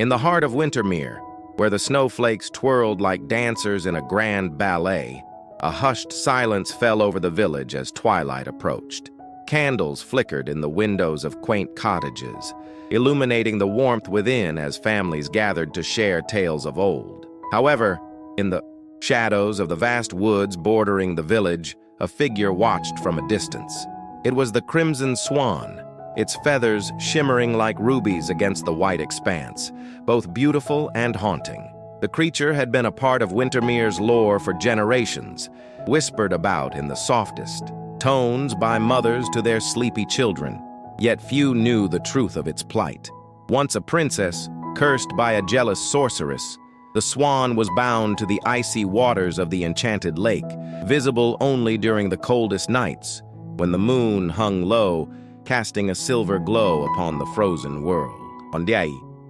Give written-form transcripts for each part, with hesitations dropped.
In the heart of Wintermere, where the snowflakes twirled like dancers in a grand ballet, a hushed silence fell over the village as twilight approached. Candles flickered in the windows of quaint cottages, illuminating the warmth within as families gathered to share tales of old. However, in the shadows of the vast woods bordering the village, a figure watched from a distance. It was the crimson swan, its feathers shimmering like rubies against the white expanse, both beautiful and haunting. The creature had been a part of Wintermere's lore for generations, whispered about in the softest tones by mothers to their sleepy children, yet few knew the truth of its plight. Once a princess, cursed by a jealous sorceress, the swan was bound to the icy waters of the enchanted lake, visible only during the coldest nights, when the moon hung low, casting a silver glow upon the frozen world.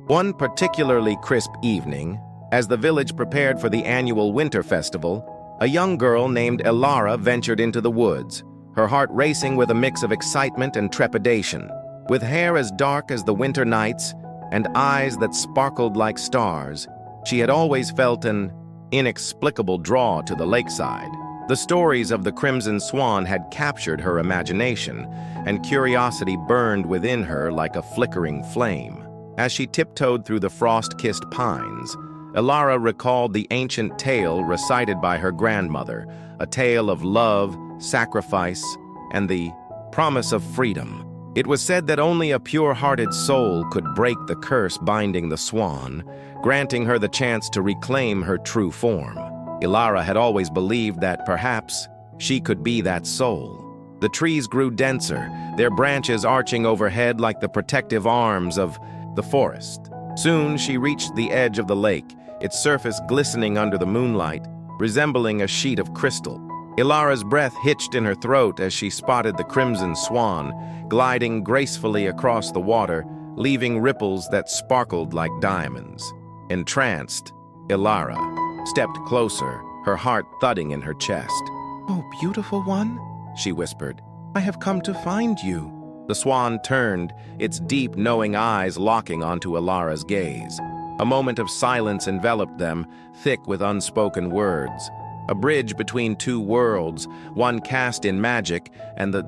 One particularly crisp evening, as the village prepared for the annual winter festival, a young girl named Elara ventured into the woods, her heart racing with a mix of excitement and trepidation. With hair as dark as the winter nights and eyes that sparkled like stars, she had always felt an inexplicable draw to the lakeside. The stories of the Crimson Swan had captured her imagination, and curiosity burned within her like a flickering flame. As she tiptoed through the frost-kissed pines, Elara recalled the ancient tale recited by her grandmother, a tale of love, sacrifice, and the promise of freedom. It was said that only a pure-hearted soul could break the curse binding the swan, granting her the chance to reclaim her true form. Elara had always believed that perhaps she could be that soul. The trees grew denser, their branches arching overhead like the protective arms of the forest. Soon she reached the edge of the lake, its surface glistening under the moonlight, resembling a sheet of crystal. Elara's breath hitched in her throat as she spotted the crimson swan, gliding gracefully across the water, leaving ripples that sparkled like diamonds. Entranced, Elara stepped closer, her heart thudding in her chest. "Oh, beautiful one," she whispered, "I have come to find you." The swan turned, its deep, knowing eyes locking onto Elara's gaze. A moment of silence enveloped them, thick with unspoken words. A bridge between two worlds, one cast in magic and the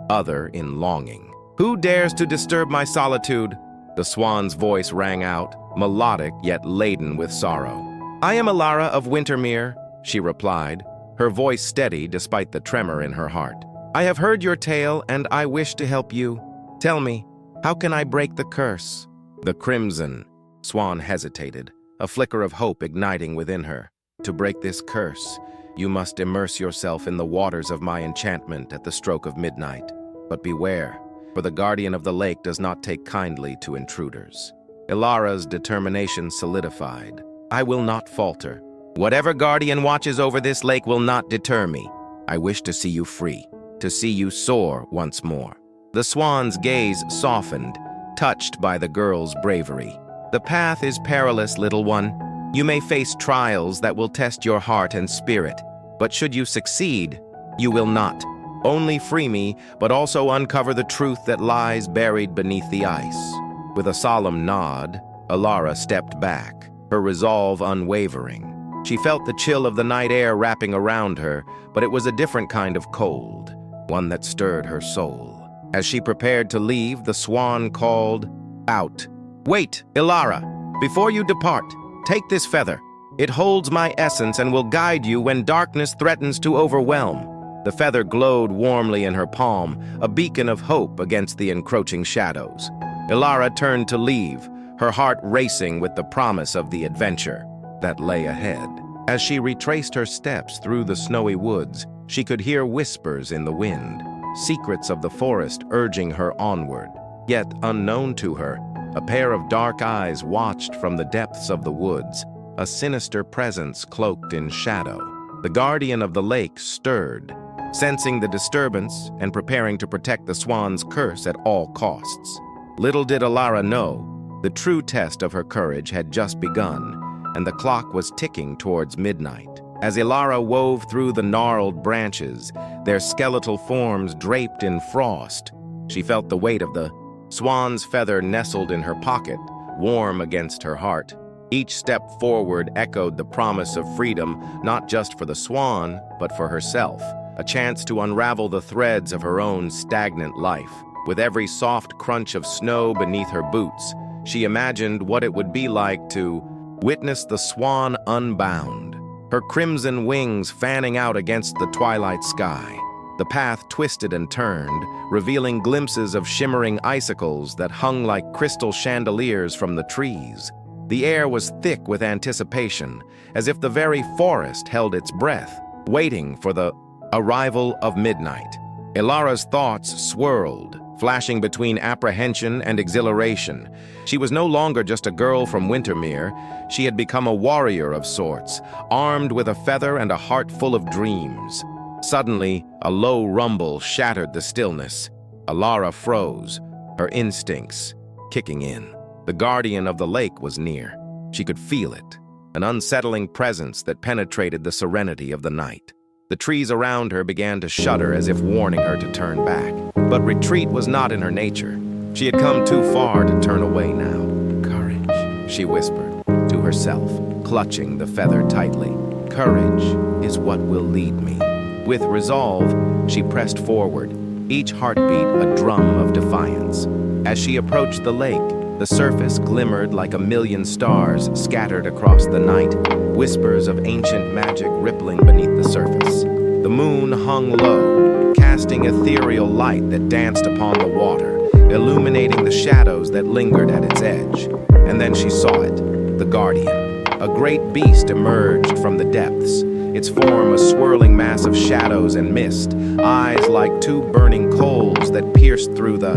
other in longing. "Who dares to disturb my solitude?" The swan's voice rang out, melodic yet laden with sorrow. "I am Elara of Wintermere," she replied, her voice steady despite the tremor in her heart. "I have heard your tale and I wish to help you. Tell me, how can I break the curse?" The crimson swan hesitated, a flicker of hope igniting within her. "To break this curse, you must immerse yourself in the waters of my enchantment at the stroke of midnight. But beware, for the guardian of the lake does not take kindly to intruders." Elara's determination solidified. "I will not falter. Whatever guardian watches over this lake will not deter me. I wish to see you free, to see you soar once more." The swan's gaze softened, touched by the girl's bravery. "The path is perilous, little one. You may face trials that will test your heart and spirit, but should you succeed, you will not only free me, but also uncover the truth that lies buried beneath the ice." With a solemn nod, Elara stepped back, her resolve unwavering. She felt the chill of the night air wrapping around her, but it was a different kind of cold, one that stirred her soul. As she prepared to leave, the swan called out, "Wait, Elara! Before you depart, take this feather. It holds my essence and will guide you when darkness threatens to overwhelm." The feather glowed warmly in her palm, a beacon of hope against the encroaching shadows. Elara turned to leave, her heart racing with the promise of the adventure that lay ahead. As she retraced her steps through the snowy woods, she could hear whispers in the wind, secrets of the forest urging her onward. Yet, unknown to her, a pair of dark eyes watched from the depths of the woods, a sinister presence cloaked in shadow. The guardian of the lake stirred, sensing the disturbance and preparing to protect the swan's curse at all costs. Little did Elara know, the true test of her courage had just begun, and the clock was ticking towards midnight. As Elara wove through the gnarled branches, their skeletal forms draped in frost, she felt the weight of the swan's feather nestled in her pocket, warm against her heart. Each step forward echoed the promise of freedom, not just for the Swan, but for herself, a chance to unravel the threads of her own stagnant life. With every soft crunch of snow beneath her boots, she imagined what it would be like to witness the Swan unbound, her crimson wings fanning out against the twilight sky. The path twisted and turned, revealing glimpses of shimmering icicles that hung like crystal chandeliers from the trees. The air was thick with anticipation, as if the very forest held its breath, waiting for the arrival of midnight. Ilara's thoughts swirled, flashing between apprehension and exhilaration. She was no longer just a girl from Wintermere. She had become a warrior of sorts, armed with a feather and a heart full of dreams. Suddenly, a low rumble shattered the stillness. Ilara froze, her instincts kicking in. The guardian of the lake was near. She could feel it, an unsettling presence that penetrated the serenity of the night. The trees around her began to shudder as if warning her to turn back. But retreat was not in her nature. She had come too far to turn away now. "Courage," she whispered to herself, clutching the feather tightly. "Courage is what will lead me." With resolve, she pressed forward, each heartbeat a drum of defiance. As she approached the lake, the surface glimmered like a million stars scattered across the night, whispers of ancient magic rippling beneath the surface. The moon hung low, casting ethereal light that danced upon the water, illuminating the shadows that lingered at its edge. And then she saw it, the guardian. A great beast emerged from the depths, its form a swirling mass of shadows and mist, eyes like two burning coals that pierced through the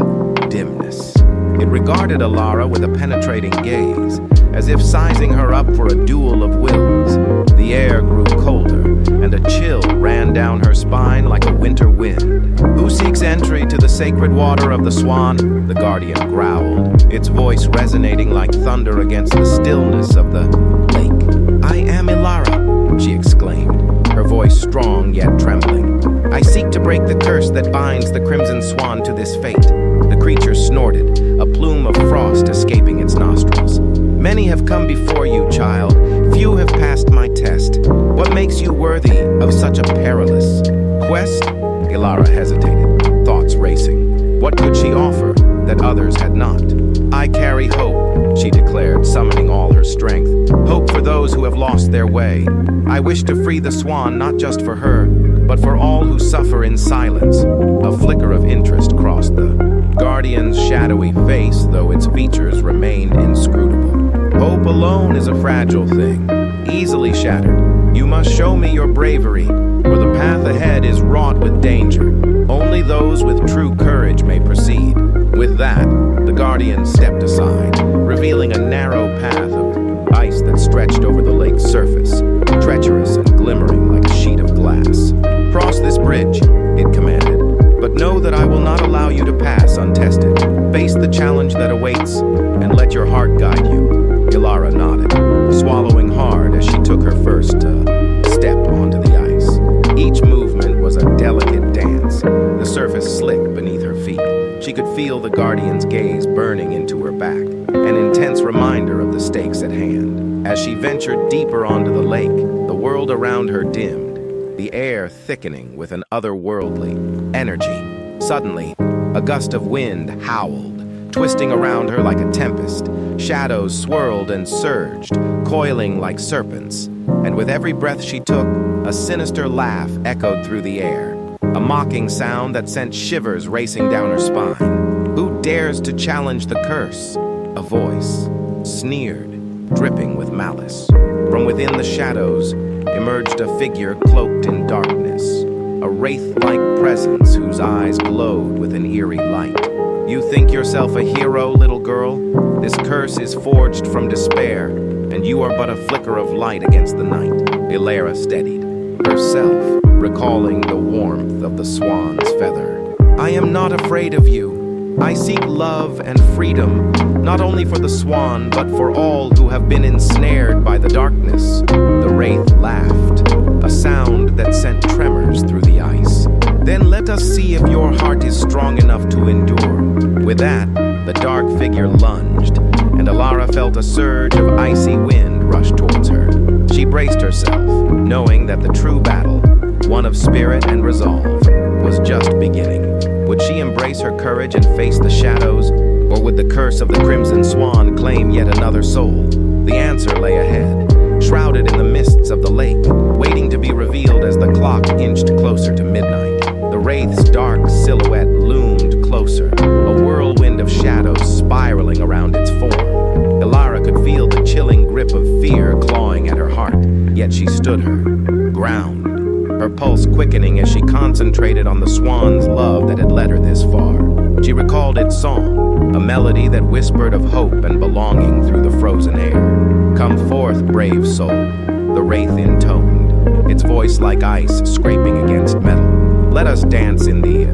dimness. It regarded Ilara with a penetrating gaze, as if sizing her up for a duel of wills. The air grew colder, and a chill ran down her spine like a winter wind. "Who seeks entry to the sacred water of the Swan?" the guardian growled, its voice resonating like thunder against the stillness of the lake. "I am Ilara," she exclaimed, her voice strong yet trembling. "I seek to break the curse that binds the crimson swan to this fate." The creature snorted, a plume of frost escaping its nostrils. "Many have come before you, child. Few have passed my test. What makes you worthy of such a perilous quest?" Ilara hesitated, thoughts racing. What could she offer that others had not? "I carry hope," she declared, summoning all her strength. "Hope for those who have lost their way. I wish to free the Swan, not just for her, but for all who suffer in silence." A flicker of interest crossed the guardian's shadowy face, though its features remained inscrutable. "Hope alone is a fragile thing, easily shattered. You must show me your bravery, for the path ahead is wrought with danger. Only those with true courage may proceed." With that, the guardian stepped aside, revealing a narrow path of ice that stretched over the lake's surface, treacherous and glimmering like a sheet of glass. "Cross this bridge," it commanded, "but know that I will not allow you to pass untested. Face the challenge that awaits, and let your heart guide you." Ilara nodded, swallowing hard as she took her first step onto the ice. Each movement was a delicate dance, the surface slick beneath her feet. She could feel the guardian's gaze burning into her back, an intense reminder of the stakes at hand. As she ventured deeper onto the lake, the world around her dimmed, the air thickening with an otherworldly energy. Suddenly, a gust of wind howled, twisting around her like a tempest. Shadows swirled and surged, coiling like serpents. And with every breath she took, a sinister laugh echoed through the air, a mocking sound that sent shivers racing down her spine. "Who dares to challenge the curse?" a voice sneered, dripping with malice. From within the shadows emerged a figure cloaked in darkness, a wraith-like presence whose eyes glowed with an eerie light. "You think yourself a hero, little girl? This curse is forged from despair, and you are but a flicker of light against the night." Ilara steadied herself, recalling the warmth of the swan's feather. "I am not afraid of you. I seek love and freedom, not only for the Swan, but for all who have been ensnared by the darkness." The wraith laughed, a sound that sent tremors through the ice. "Then let us see if your heart is strong enough to endure." With that, the dark figure lunged, and Alara felt a surge of icy wind rush towards her. She braced herself, knowing that the true battle, one of spirit and resolve, was just beginning. Would she embrace her courage and face the shadows, or would the curse of the Crimson Swan claim yet another soul? The answer lay ahead, shrouded in the mists of the lake, waiting to be revealed as the clock inched closer to midnight. The wraith's dark silhouette loomed closer, a whirlwind of shadows spiraling around its form. Alara could feel the chilling grip of fear clawing at her heart, yet she stood her ground, her pulse quickening as she concentrated on the swan's love that had led her this far. She recalled its song, a melody that whispered of hope and belonging through the frozen air. "Come forth, brave soul," the wraith intoned, its voice like ice scraping against metal. "Let us dance in the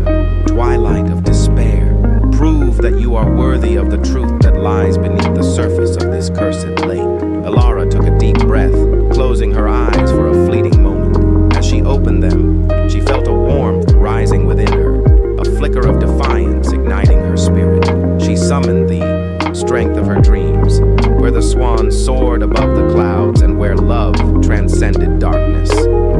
twilight of despair. Prove that you are worthy of the truth that lies beneath the surface of this cursed lake." Alara took a deep breath, closing her eyes for a fleeting moment. As she opened them, she felt a warmth rising within her, a flicker of defiance igniting her spirit. She summoned the strength of her dreams, where the swan soared above the clouds and where love transcended darkness.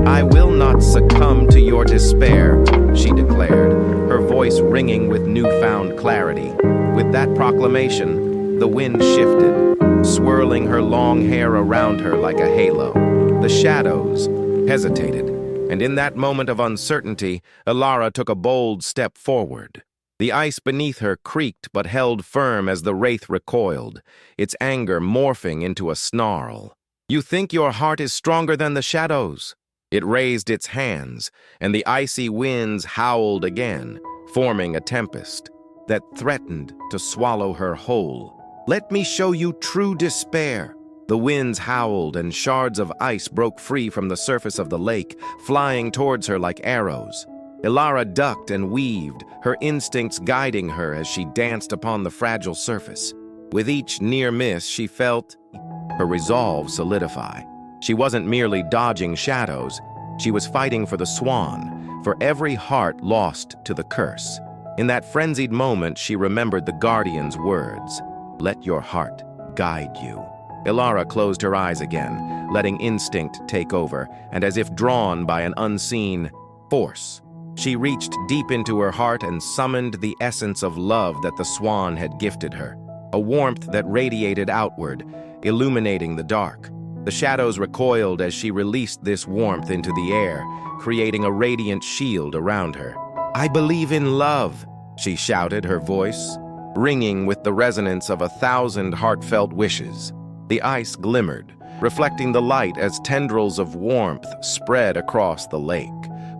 "I will not succumb to your despair," she declared, her voice ringing with newfound clarity. With that proclamation, the wind shifted, swirling her long hair around her like a halo. The shadows hesitated, and in that moment of uncertainty, Alara took a bold step forward. The ice beneath her creaked but held firm as the wraith recoiled, its anger morphing into a snarl. "You think your heart is stronger than the shadows?" It raised its hands, and the icy winds howled again, forming a tempest that threatened to swallow her whole. "Let me show you true despair." The winds howled, and shards of ice broke free from the surface of the lake, flying towards her like arrows. Alara ducked and weaved, her instincts guiding her as she danced upon the fragile surface. With each near miss, she felt her resolve solidify. She wasn't merely dodging shadows, she was fighting for the swan, for every heart lost to the curse. In that frenzied moment, she remembered the guardian's words, "Let your heart guide you." Alara closed her eyes again, letting instinct take over, and as if drawn by an unseen force, she reached deep into her heart and summoned the essence of love that the swan had gifted her, a warmth that radiated outward, illuminating the dark. The shadows recoiled as she released this warmth into the air, creating a radiant shield around her. "I believe in love," she shouted, her voice ringing with the resonance of 1,000 heartfelt wishes. The ice glimmered, reflecting the light as tendrils of warmth spread across the lake,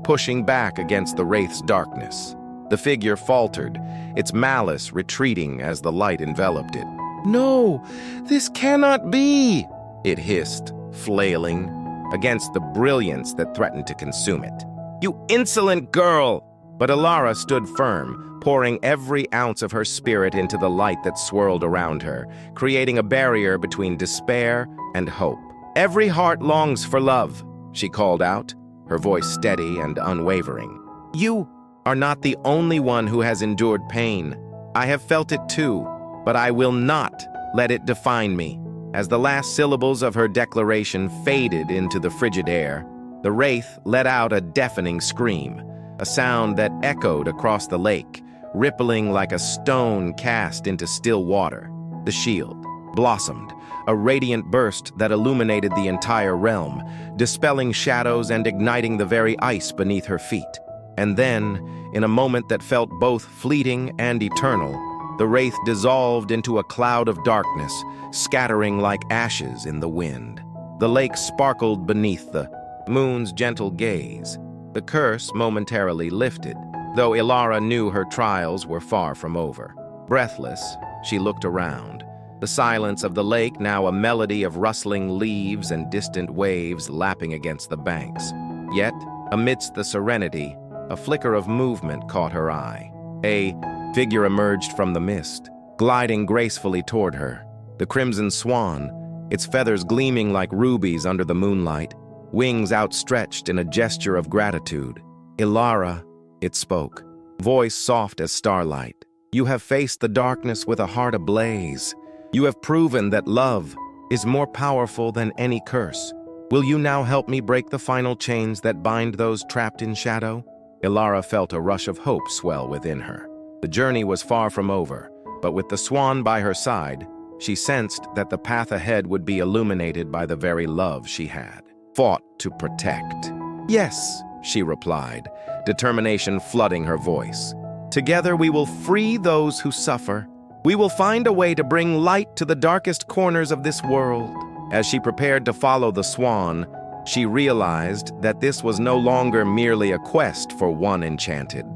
pushing back against the wraith's darkness. The figure faltered, its malice retreating as the light enveloped it. "No, this cannot be," it hissed, flailing against the brilliance that threatened to consume it. "You insolent girl!" But Alara stood firm, pouring every ounce of her spirit into the light that swirled around her, creating a barrier between despair and hope. "Every heart longs for love," she called out, her voice steady and unwavering. "You are not the only one who has endured pain. I have felt it too, but I will not let it define me." As the last syllables of her declaration faded into the frigid air, the wraith let out a deafening scream, a sound that echoed across the lake, rippling like a stone cast into still water. The shield blossomed, a radiant burst that illuminated the entire realm, dispelling shadows and igniting the very ice beneath her feet. And then, in a moment that felt both fleeting and eternal, the wraith dissolved into a cloud of darkness, scattering like ashes in the wind. The lake sparkled beneath the moon's gentle gaze. The curse momentarily lifted, though Alara knew her trials were far from over. Breathless, she looked around. The silence of the lake now a melody of rustling leaves and distant waves lapping against the banks. Yet, amidst the serenity, a flicker of movement caught her eye. A figure emerged from the mist, gliding gracefully toward her. The crimson swan, its feathers gleaming like rubies under the moonlight, wings outstretched in a gesture of gratitude. "Alara," it spoke, voice soft as starlight, "you have faced the darkness with a heart ablaze. You have proven that love is more powerful than any curse. Will you now help me break the final chains that bind those trapped in shadow? Ilara felt a rush of hope swell within her. The journey was far from over, but with the Swan by her side, she sensed that the path ahead would be illuminated by the very love she had fought to protect. "Yes," she replied, determination flooding her voice. "Together we will free those who suffer. We will find a way to bring light to the darkest corners of this world." As she prepared to follow the Swan, she realized that this was no longer merely a quest for one enchanted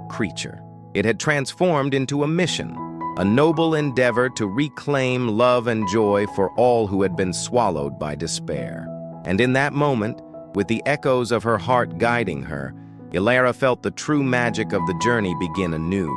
creature. It had transformed into a mission, a noble endeavor to reclaim love and joy for all who had been swallowed by despair. And in that moment, with the echoes of her heart guiding her, Ilara felt the true magic of the journey begin anew,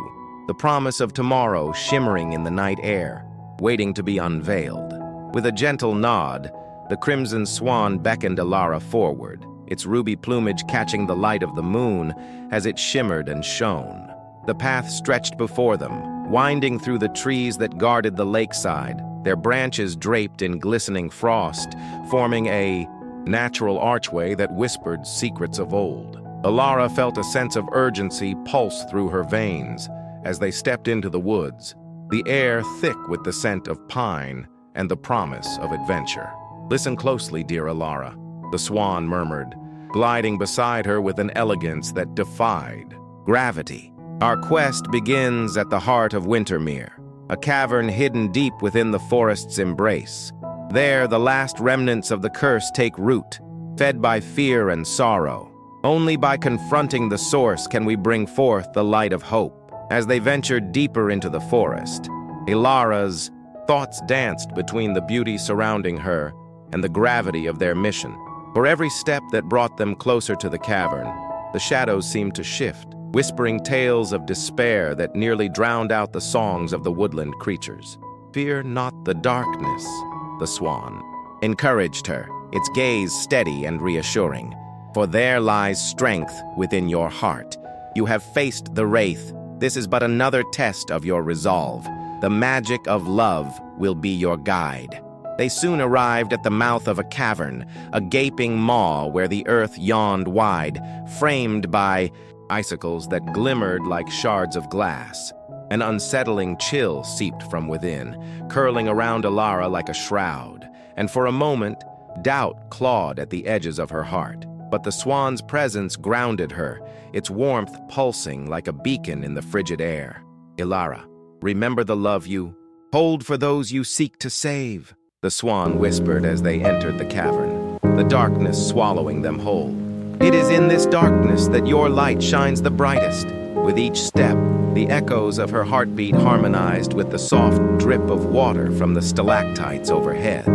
the promise of tomorrow shimmering in the night air, waiting to be unveiled. With a gentle nod, the crimson swan beckoned Ilara forward, its ruby plumage catching the light of the moon as it shimmered and shone. The path stretched before them, winding through the trees that guarded the lakeside, their branches draped in glistening frost, forming a natural archway that whispered secrets of old. Ilara felt a sense of urgency pulse through her veins as they stepped into the woods, the air thick with the scent of pine and the promise of adventure. "Listen closely, dear Ilara," the Swan murmured, gliding beside her with an elegance that defied gravity. "Our quest begins at the heart of Wintermere, a cavern hidden deep within the forest's embrace. There, the last remnants of the curse take root, fed by fear and sorrow. Only by confronting the source can we bring forth the light of hope." As they ventured deeper into the forest, Ilara's thoughts danced between the beauty surrounding her and the gravity of their mission. For every step that brought them closer to the cavern, the shadows seemed to shift, whispering tales of despair that nearly drowned out the songs of the woodland creatures. "Fear not the darkness," the Swan encouraged her, its gaze steady and reassuring. "For there lies strength within your heart. You have faced the wraith. This is but another test of your resolve. The magic of love will be your guide." They soon arrived at the mouth of a cavern, a gaping maw where the earth yawned wide, framed by icicles that glimmered like shards of glass. An unsettling chill seeped from within, curling around Ilara like a shroud, and for a moment, doubt clawed at the edges of her heart. But the Swan's presence grounded her, its warmth pulsing like a beacon in the frigid air. "Ilara, remember the love you hold for those you seek to save," the Swan whispered as they entered the cavern, the darkness swallowing them whole. "It is in this darkness that your light shines the brightest." With each step, the echoes of her heartbeat harmonized with the soft drip of water from the stalactites overhead.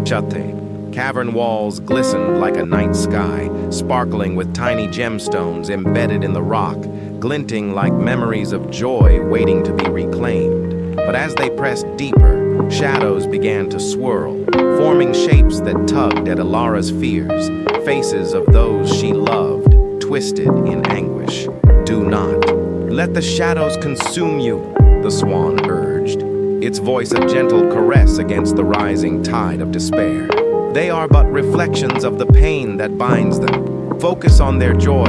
Chate, cavern walls glistened like a night sky, sparkling with tiny gemstones embedded in the rock, glinting like memories of joy waiting to be reclaimed. But as they pressed deeper, shadows began to swirl, forming shapes that tugged at Ilara's fears, faces of those she loved, twisted in anguish. "Do not let the shadows consume you," the Swan urged, its voice a gentle caress against the rising tide of despair. "They are but reflections of the pain that binds them. Focus on their joy,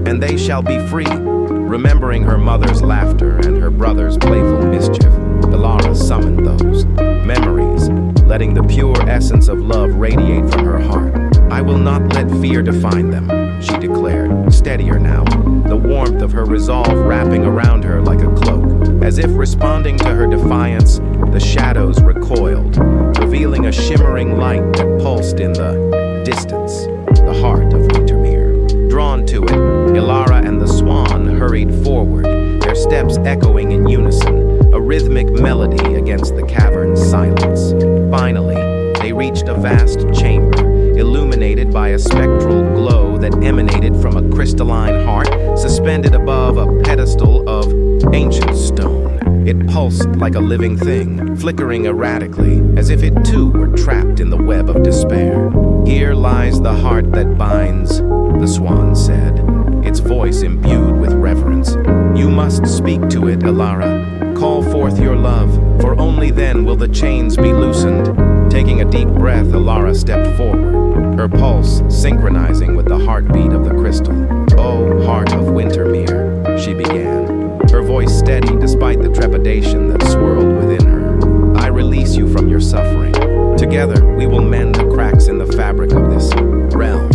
and they shall be free." Remembering her mother's laughter and her brother's playful mischief, Ilara summoned those memories, letting the pure essence of love radiate from her heart. "I will not let fear define them," she declared, steadier now, the warmth of her resolve wrapping around her like a cloak. As if responding to her defiance, the shadows recoiled, revealing a shimmering light that pulsed in the distance, the heart of Wintermere. Drawn to it, Ilara and the Swan hurried forward, their steps echoing in unison, a rhythmic melody against the cavern's silence. Finally, they reached a vast chamber, illuminated by a spectral glow that emanated from a crystalline heart suspended above a pedestal of ancient stone. It pulsed like a living thing, flickering erratically, as if it too were trapped in the web of despair. "Here lies the heart that binds," the Swan said, its its voice imbued with reverence. "You must speak to it, Elara. Call forth your love, for only then will the chains be loosened." Taking a deep breath, Elara stepped forward, her pulse synchronizing with the heartbeat of the crystal. "O heart of Wintermere," she began, her voice steady despite the trepidation that swirled within her. "I release you from your suffering. Together, we will mend the cracks in the fabric of this realm.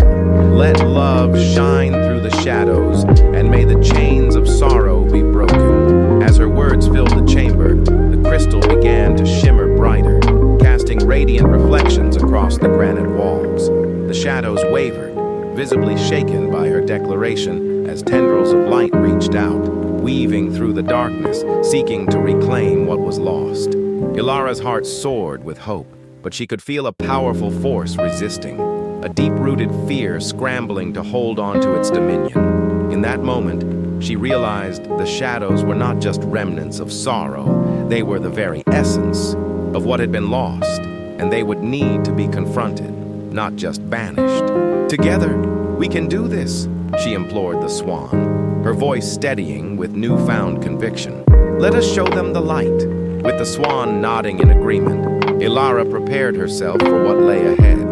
Let love shine through the shadows, and may the chains of sorrow be broken." As her words filled the chamber, the crystal began to shimmer brighter, casting radiant reflections across the granite walls. The shadows wavered, visibly shaken by her declaration as tendrils of light reached out, weaving through the darkness, seeking to reclaim what was lost. Ilara's heart soared with hope, but she could feel a powerful force resisting, a deep-rooted fear scrambling to hold on to its dominion. In that moment, she realized the shadows were not just remnants of sorrow, they were the very essence of what had been lost, and they would need to be confronted, not just banished. "Together, we can do this," she implored the Swan, her voice steadying with newfound conviction. "Let us show them the light." With the Swan nodding in agreement, Ilara prepared herself for what lay ahead,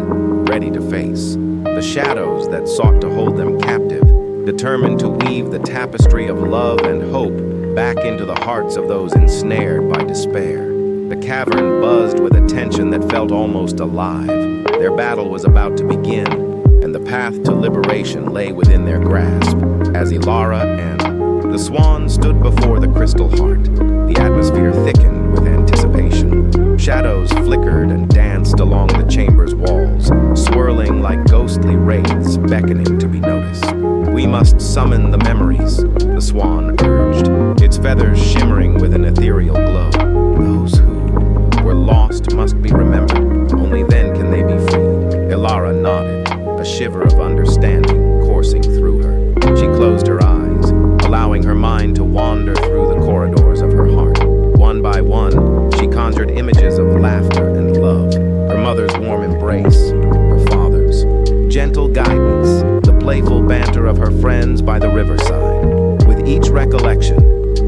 ready to face the shadows that sought to hold them captive, determined to weave the tapestry of love and hope back into the hearts of those ensnared by despair. The cavern buzzed with a tension that felt almost alive. Their battle was about to begin, and the path to liberation lay within their grasp. As Ilara and the Swan stood before the crystal heart, the atmosphere thickened with anticipation. Shadows flickered and danced along the chamber's walls, swirling like ghostly wraiths beckoning to be noticed. "We must summon the memories," the Swan urged, its feathers shimmering with an ethereal glow. "Those who were lost must be remembered. Only then can they be freed." Ilara nodded, a shiver of understanding coursing through her. She closed her eyes, allowing her mind to wander through the corridors of her heart. One by one, she conjured images of laughter and love, her mother's warm embrace, her father's gentle guidance, the playful banter of her friends by the riverside. With each recollection,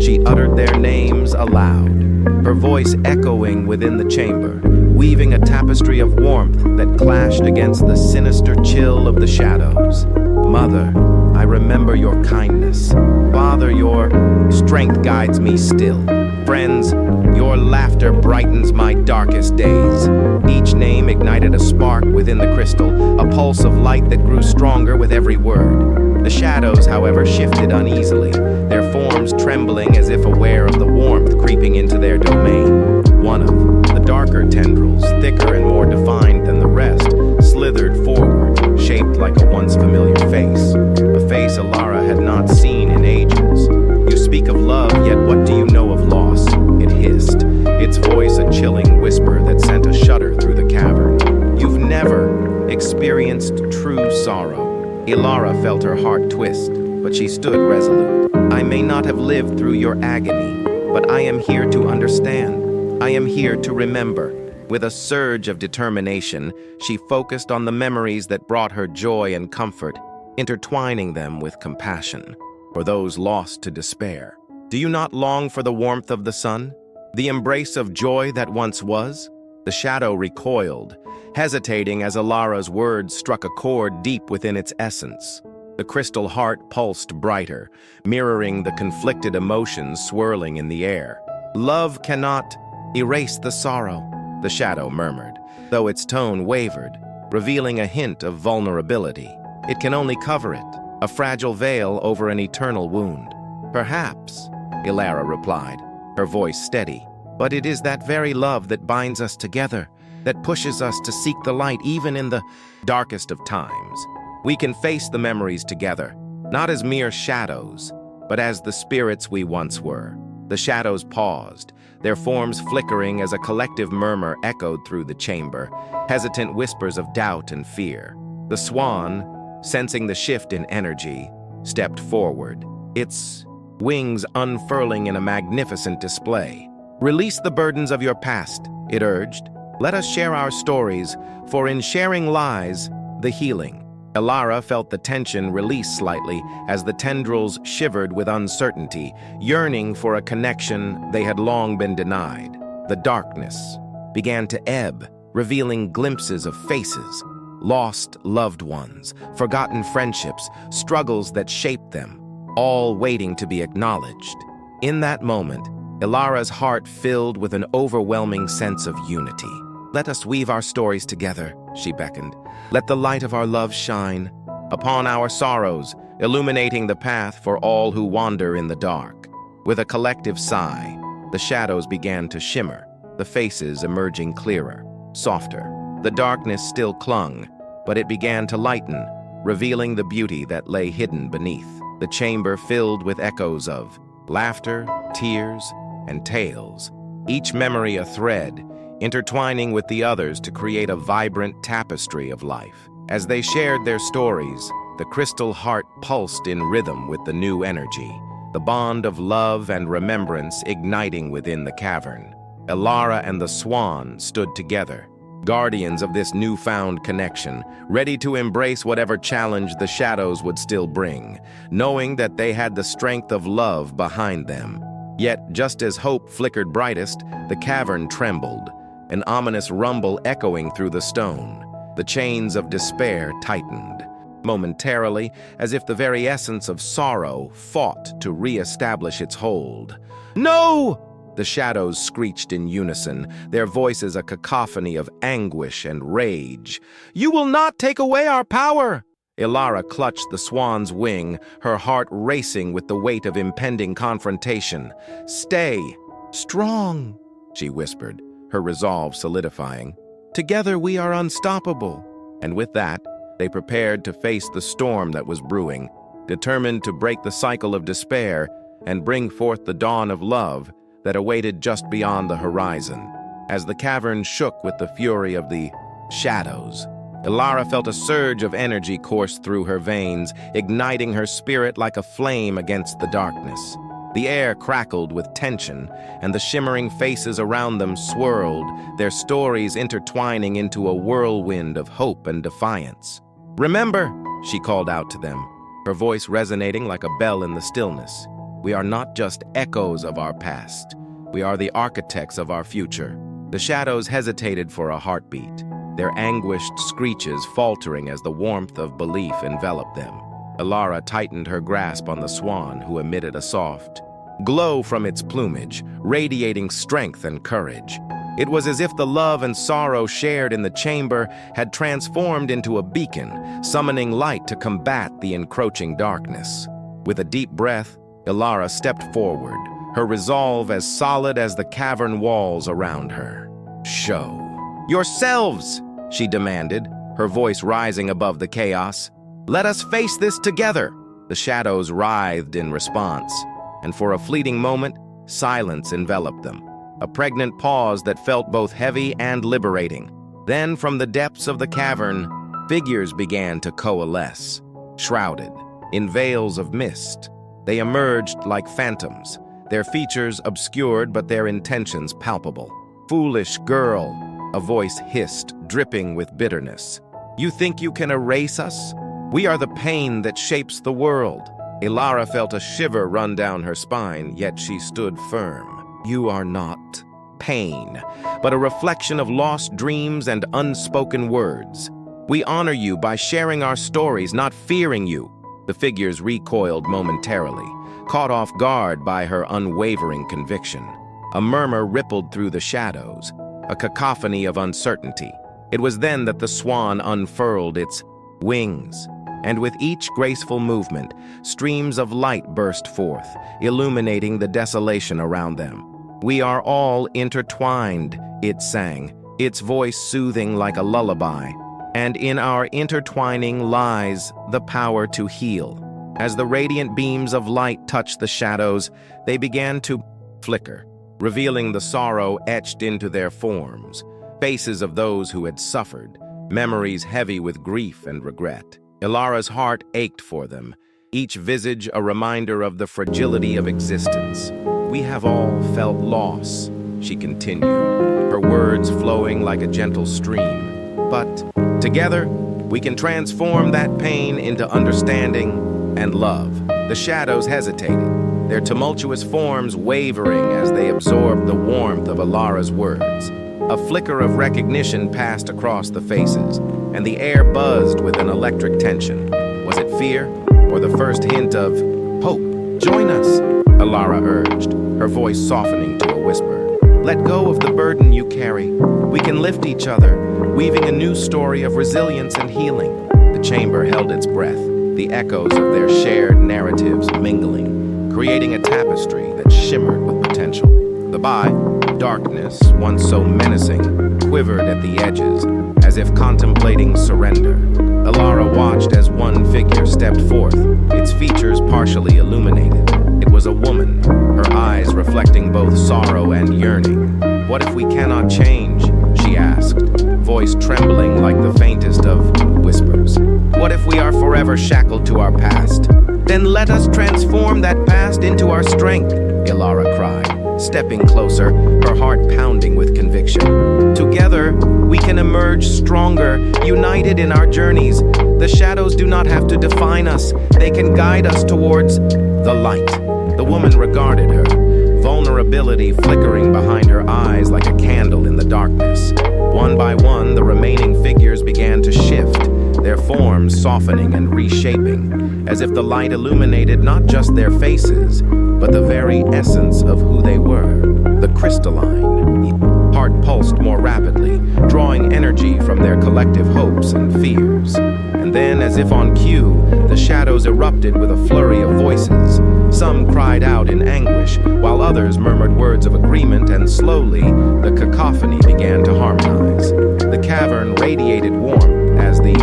she uttered their names aloud, her voice echoing within the chamber, weaving a tapestry of warmth that clashed against the sinister chill of the shadows. "Mother, I remember your kindness. Father, your strength guides me still. Friends, your laughter brightens my darkest days." Each name ignited a spark within the crystal, a pulse of light that grew stronger with every word. The shadows, however, shifted uneasily, their forms trembling as if aware of the warmth creeping into their domain. One of the darker tendrils, thicker and more defined than the rest, slithered forward, shaped like a once familiar face. A face Ilara had not seen in ages. "You speak of love, yet what do you know of loss?" it hissed, its voice a chilling whisper that sent a shudder through the cavern. "You've never experienced true sorrow." Ilara felt her heart twist, but she stood resolute. "I may not have lived through your agony, but I am here to understand. I am here to remember." With a surge of determination, she focused on the memories that brought her joy and comfort, intertwining them with compassion for those lost to despair. "Do you not long for the warmth of the sun? The embrace of joy that once was?" The shadow recoiled, hesitating as Ilara's words struck a chord deep within its essence. The crystal heart pulsed brighter, mirroring the conflicted emotions swirling in the air. "Love cannot erase the sorrow," the shadow murmured, though its tone wavered, revealing a hint of vulnerability. "It can only cover it, a fragile veil over an eternal wound." "Perhaps," Ilara replied, her voice steady, "but it is that very love that binds us together, that pushes us to seek the light even in the darkest of times. We can face the memories together, not as mere shadows, but as the spirits we once were." The shadows paused, their forms flickering as a collective murmur echoed through the chamber, hesitant whispers of doubt and fear. The Swan, sensing the shift in energy, stepped forward, its wings unfurling in a magnificent display. "Release the burdens of your past," it urged. "Let us share our stories, for in sharing lies the healing." Elara felt the tension release slightly as the tendrils shivered with uncertainty, yearning for a connection they had long been denied. The darkness began to ebb, revealing glimpses of faces, lost loved ones, forgotten friendships, struggles that shaped them, all waiting to be acknowledged. In that moment, Elara's heart filled with an overwhelming sense of unity. "Let us weave our stories together," she beckoned. "Let the light of our love shine upon our sorrows, illuminating the path for all who wander in the dark." With a collective sigh, the shadows began to shimmer, the faces emerging clearer, softer. The darkness still clung, but it began to lighten, revealing the beauty that lay hidden beneath. The chamber filled with echoes of laughter, tears, and tales, each memory a thread, intertwining with the others to create a vibrant tapestry of life. As they shared their stories, the crystal heart pulsed in rhythm with the new energy, the bond of love and remembrance igniting within the cavern. Elara and the Swan stood together, guardians of this newfound connection, ready to embrace whatever challenge the shadows would still bring, knowing that they had the strength of love behind them. Yet, just as hope flickered brightest, the cavern trembled, an ominous rumble echoing through the stone. The chains of despair tightened, momentarily, as if the very essence of sorrow fought to re-establish its hold. "No!" The shadows screeched in unison, their voices a cacophony of anguish and rage. "You will not take away our power!" Elara clutched the Swan's wing, her heart racing with the weight of impending confrontation. "Stay strong," she whispered, her resolve solidifying. "Together we are unstoppable." And with that, they prepared to face the storm that was brewing, determined to break the cycle of despair and bring forth the dawn of love that awaited just beyond the horizon. As the cavern shook with the fury of the shadows, Elara felt a surge of energy course through her veins, igniting her spirit like a flame against the darkness. The air crackled with tension, and the shimmering faces around them swirled, their stories intertwining into a whirlwind of hope and defiance. "Remember," she called out to them, her voice resonating like a bell in the stillness. "We are not just echoes of our past. We are the architects of our future." The shadows hesitated for a heartbeat, their anguished screeches faltering as the warmth of belief enveloped them. Elara tightened her grasp on the Swan, who emitted a soft glow from its plumage, radiating strength and courage. It was as if the love and sorrow shared in the chamber had transformed into a beacon, summoning light to combat the encroaching darkness. With a deep breath, Elara stepped forward, her resolve as solid as the cavern walls around her. "Show yourselves," she demanded, her voice rising above the chaos. "Let us face this together." The shadows writhed in response, and for a fleeting moment, silence enveloped them, a pregnant pause that felt both heavy and liberating. Then, from the depths of the cavern, figures began to coalesce, shrouded in veils of mist. They emerged like phantoms, their features obscured but their intentions palpable. "Foolish girl," a voice hissed, dripping with bitterness. "You think you can erase us? We are the pain that shapes the world." Elara felt a shiver run down her spine, yet she stood firm. "You are not pain, but a reflection of lost dreams and unspoken words. We honor you by sharing our stories, not fearing you." The figures recoiled momentarily, caught off guard by her unwavering conviction. A murmur rippled through the shadows, a cacophony of uncertainty. It was then that the Swan unfurled its wings, and with each graceful movement, streams of light burst forth, illuminating the desolation around them. "We are all intertwined," it sang, its voice soothing like a lullaby. "And in our intertwining lies the power to heal." As the radiant beams of light touched the shadows, they began to flicker, revealing the sorrow etched into their forms, faces of those who had suffered, memories heavy with grief and regret. Elara's heart ached for them, each visage a reminder of the fragility of existence. "We have all felt loss," she continued, her words flowing like a gentle stream. "But together, We can transform that pain into understanding and love. The shadows hesitated, their tumultuous forms wavering as they absorbed the warmth of Alara's words. A flicker of recognition passed across the faces, and the air buzzed with an electric tension. Was it fear, or the first hint of hope? "Join us," Alara urged, her voice softening to a whisper. "Let go of the burden you carry. We can lift each other, weaving a new story of resilience and healing." The chamber held its breath, the echoes of their shared narratives mingling, creating a tapestry that shimmered with potential. The darkness, once so menacing, quivered at the edges, as if contemplating surrender. Alara watched as one figure stepped forth, its features partially illuminated. It was a woman, her eyes reflecting both sorrow and yearning. "What if we cannot change?" she asked, voice trembling like the faintest of whispers. "What if we are forever shackled to our past? Then let us transform that past into our strength," Alara cried, stepping closer, her heart pounding with conviction. "Together, we can emerge stronger, united in our journeys. The shadows do not have to define us. They can guide us towards the light." The woman regarded her, vulnerability flickering behind her eyes like a candle in the darkness. One by one, the remaining figures began to shift, their forms softening and reshaping, as if the light illuminated not just their faces, but the very essence of who they were. The crystalline. Heart pulsed more rapidly, drawing energy from their collective hopes and fears. And then, as if on cue, the shadows erupted with a flurry of voices. Some cried out in anguish, while others murmured words of agreement, and slowly, the cacophony began to harmonize. The cavern radiated warmth as the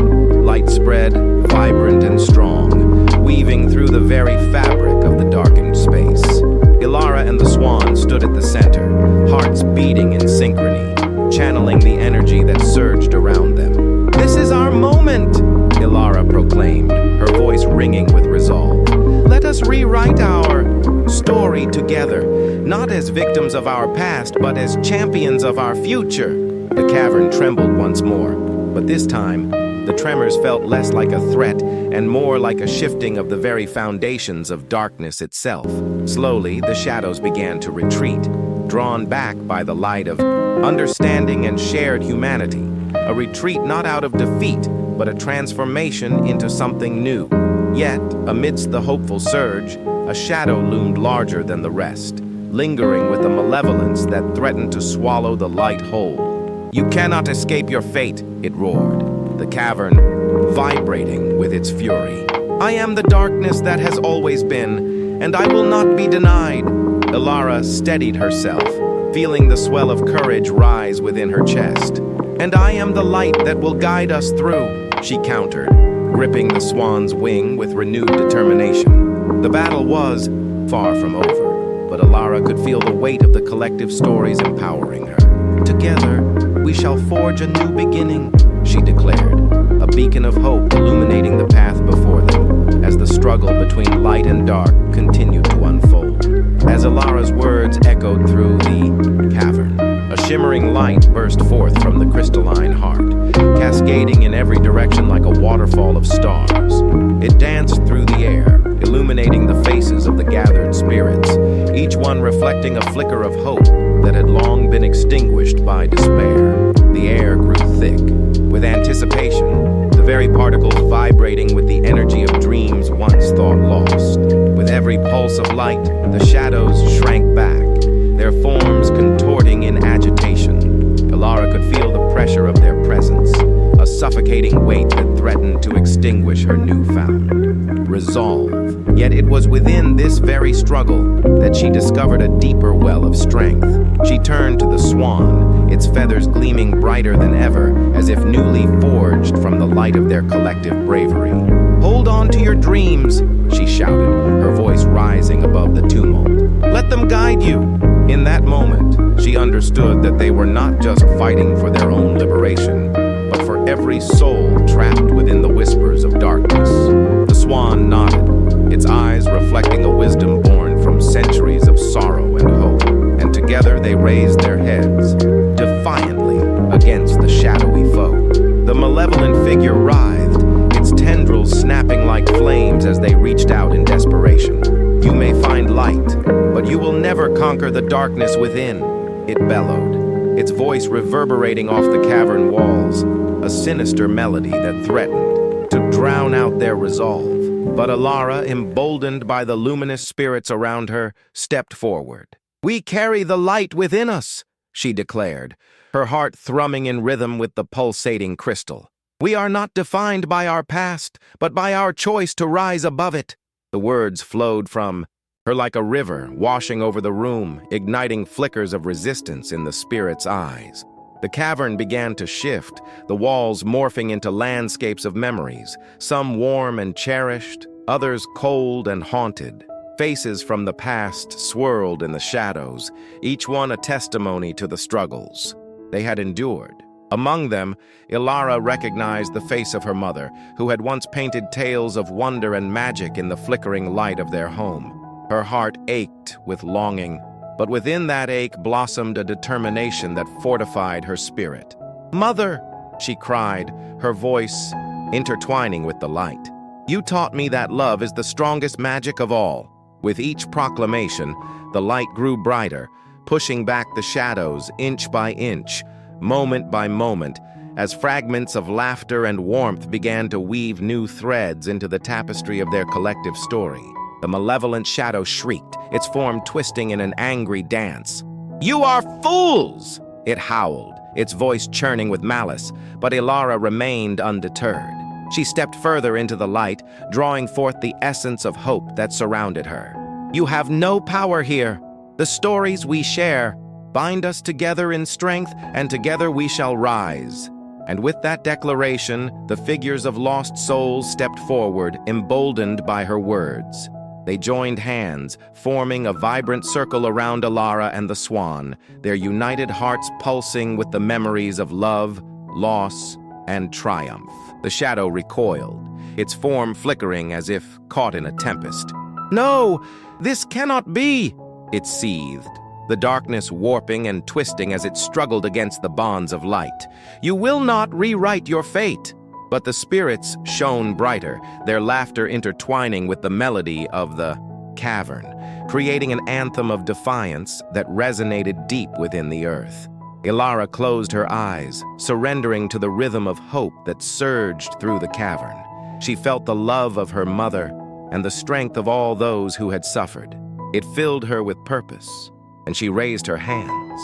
light spread, vibrant and strong, weaving through the very fabric of the darkened space. Alara and the Swan stood at the center, hearts beating in synchrony, channeling the energy that surged around them. "This is our moment," Alara proclaimed, her voice ringing with resolve. "Let us rewrite our story together, not as victims of our past, but as champions of our future." The cavern trembled once more, but this time, the tremors felt less like a threat and more like a shifting of the very foundations of darkness itself. Slowly, the shadows began to retreat, drawn back by the light of understanding and shared humanity. A retreat not out of defeat, but a transformation into something new. Yet, amidst the hopeful surge, a shadow loomed larger than the rest, lingering with a malevolence that threatened to swallow the light whole. "You cannot escape your fate," it roared, the cavern vibrating with its fury. "I am the darkness that has always been, and I will not be denied." Alara steadied herself, feeling the swell of courage rise within her chest. "And I am the light that will guide us through," she countered, gripping the Swan's wing with renewed determination. The battle was far from over, but Alara could feel the weight of the collective stories empowering her. "Together, we shall forge a new beginning," she declared, a beacon of hope illuminating the path before them, as the struggle between light and dark continued to unfold. As Alara's words echoed through the cavern, a shimmering light burst forth from the crystalline heart, cascading in every direction like a waterfall of stars. It danced through the air, illuminating the faces of the gathered spirits, each one reflecting a flicker of hope that had long been extinguished by despair. The air grew thick with anticipation, the very particles vibrating with the energy of dreams once thought lost. With every pulse of light, the shadows shrank back, their forms contorting in agitation. Alara could feel the pressure of their presence, a suffocating weight that threatened to extinguish her newfound resolve. Yet it was within this very struggle that she discovered a deeper well of strength. She turned to the Swan, its feathers gleaming brighter than ever, as if newly forged from the light of their collective bravery. "Hold on to your dreams," she shouted, her voice rising above the tumult. "Let them guide you." In that moment, she understood that they were not just fighting for their own liberation, but for every soul trapped within the whispers of darkness. The Swan nodded, its eyes reflecting a wisdom born from centuries of sorrow and hope, and together they raised their heads, defiantly against the shadowy foe. The malevolent figure writhed, snapping like flames as they reached out in desperation. "You may find light, but you will never conquer the darkness within," it bellowed, its voice reverberating off the cavern walls, a sinister melody that threatened to drown out their resolve. But Alara, emboldened by the luminous spirits around her, stepped forward. "We carry the light within us," she declared, her heart thrumming in rhythm with the pulsating crystal. "We are not defined by our past, but by our choice to rise above it." The words flowed from her like a river, washing over the room, igniting flickers of resistance in the spirit's eyes. The cavern began to shift, the walls morphing into landscapes of memories, some warm and cherished, others cold and haunted. Faces from the past swirled in the shadows, each one a testimony to the struggles they had endured. Among them, Ilara recognized the face of her mother, who had once painted tales of wonder and magic in the flickering light of their home. Her heart ached with longing, but within that ache blossomed a determination that fortified her spirit. "Mother," she cried, her voice intertwining with the light, "you taught me that love is the strongest magic of all." With each proclamation, the light grew brighter, pushing back the shadows inch by inch, moment by moment, as fragments of laughter and warmth began to weave new threads into the tapestry of their collective story. The malevolent shadow shrieked, its form twisting in an angry dance. "You are fools!" it howled, its voice churning with malice, but Ilara remained undeterred. She stepped further into the light, drawing forth the essence of hope that surrounded her. "You have no power here. The stories we share bind us together in strength, and together we shall rise." And with that declaration, the figures of lost souls stepped forward, emboldened by her words. They joined hands, forming a vibrant circle around Alara and the Swan, their united hearts pulsing with the memories of love, loss, and triumph. The shadow recoiled, its form flickering as if caught in a tempest. "No, this cannot be!" it seethed, the darkness warping and twisting as it struggled against the bonds of light. "You will not rewrite your fate." But the spirits shone brighter, their laughter intertwining with the melody of the cavern, creating an anthem of defiance that resonated deep within the earth. Ilara closed her eyes, surrendering to the rhythm of hope that surged through the cavern. She felt the love of her mother and the strength of all those who had suffered. It filled her with purpose, and she raised her hands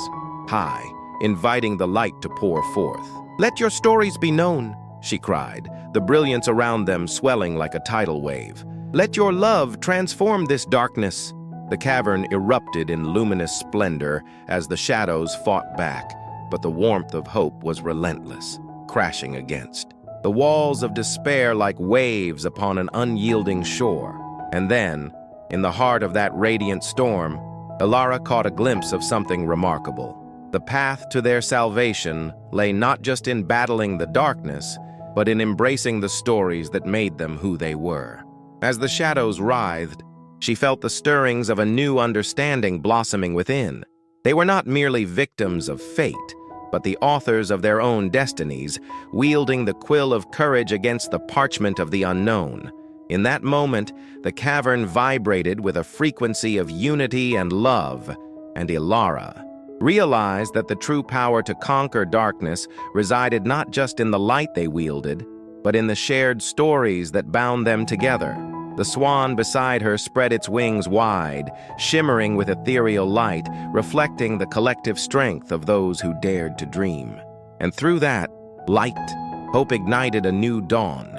high, inviting the light to pour forth. "Let your stories be known," she cried, the brilliance around them swelling like a tidal wave. "Let your love transform this darkness." The cavern erupted in luminous splendor as the shadows fought back, but the warmth of hope was relentless, crashing against the walls of despair like waves upon an unyielding shore. And then, in the heart of that radiant storm, Ilara caught a glimpse of something remarkable. The path to their salvation lay not just in battling the darkness, but in embracing the stories that made them who they were. As the shadows writhed, she felt the stirrings of a new understanding blossoming within. They were not merely victims of fate, but the authors of their own destinies, wielding the quill of courage against the parchment of the unknown. In that moment, the cavern vibrated with a frequency of unity and love, and Ilara realized that the true power to conquer darkness resided not just in the light they wielded, but in the shared stories that bound them together. The swan beside her spread its wings wide, shimmering with ethereal light, reflecting the collective strength of those who dared to dream. And through that light, hope ignited a new dawn.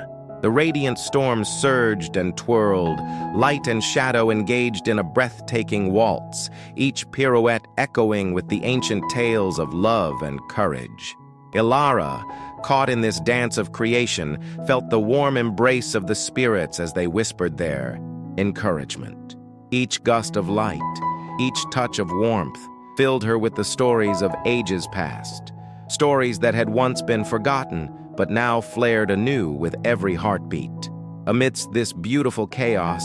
The radiant storm surged and twirled, light and shadow engaged in a breathtaking waltz, each pirouette echoing with the ancient tales of love and courage. Ilara, caught in this dance of creation, felt the warm embrace of the spirits as they whispered their encouragement. Each gust of light, each touch of warmth, filled her with the stories of ages past, stories that had once been forgotten, but now flared anew with every heartbeat. Amidst this beautiful chaos,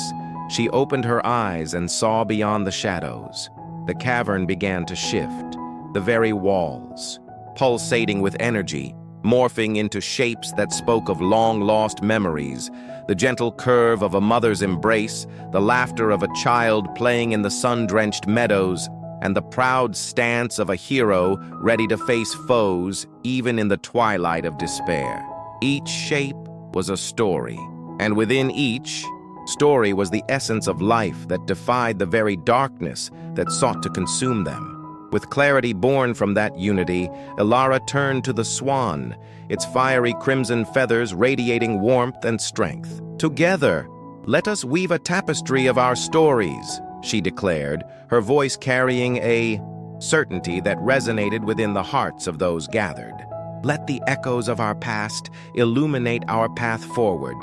she opened her eyes and saw beyond the shadows. The cavern began to shift, the very walls, pulsating with energy, morphing into shapes that spoke of long-lost memories, the gentle curve of a mother's embrace, the laughter of a child playing in the sun-drenched meadows, and the proud stance of a hero ready to face foes even in the twilight of despair. Each shape was a story, and within each story was the essence of life that defied the very darkness that sought to consume them. With clarity born from that unity, Elara turned to the Swan, its fiery crimson feathers radiating warmth and strength. "Together, let us weave a tapestry of our stories," she declared, her voice carrying a certainty that resonated within the hearts of those gathered. "Let the echoes of our past illuminate our path forward."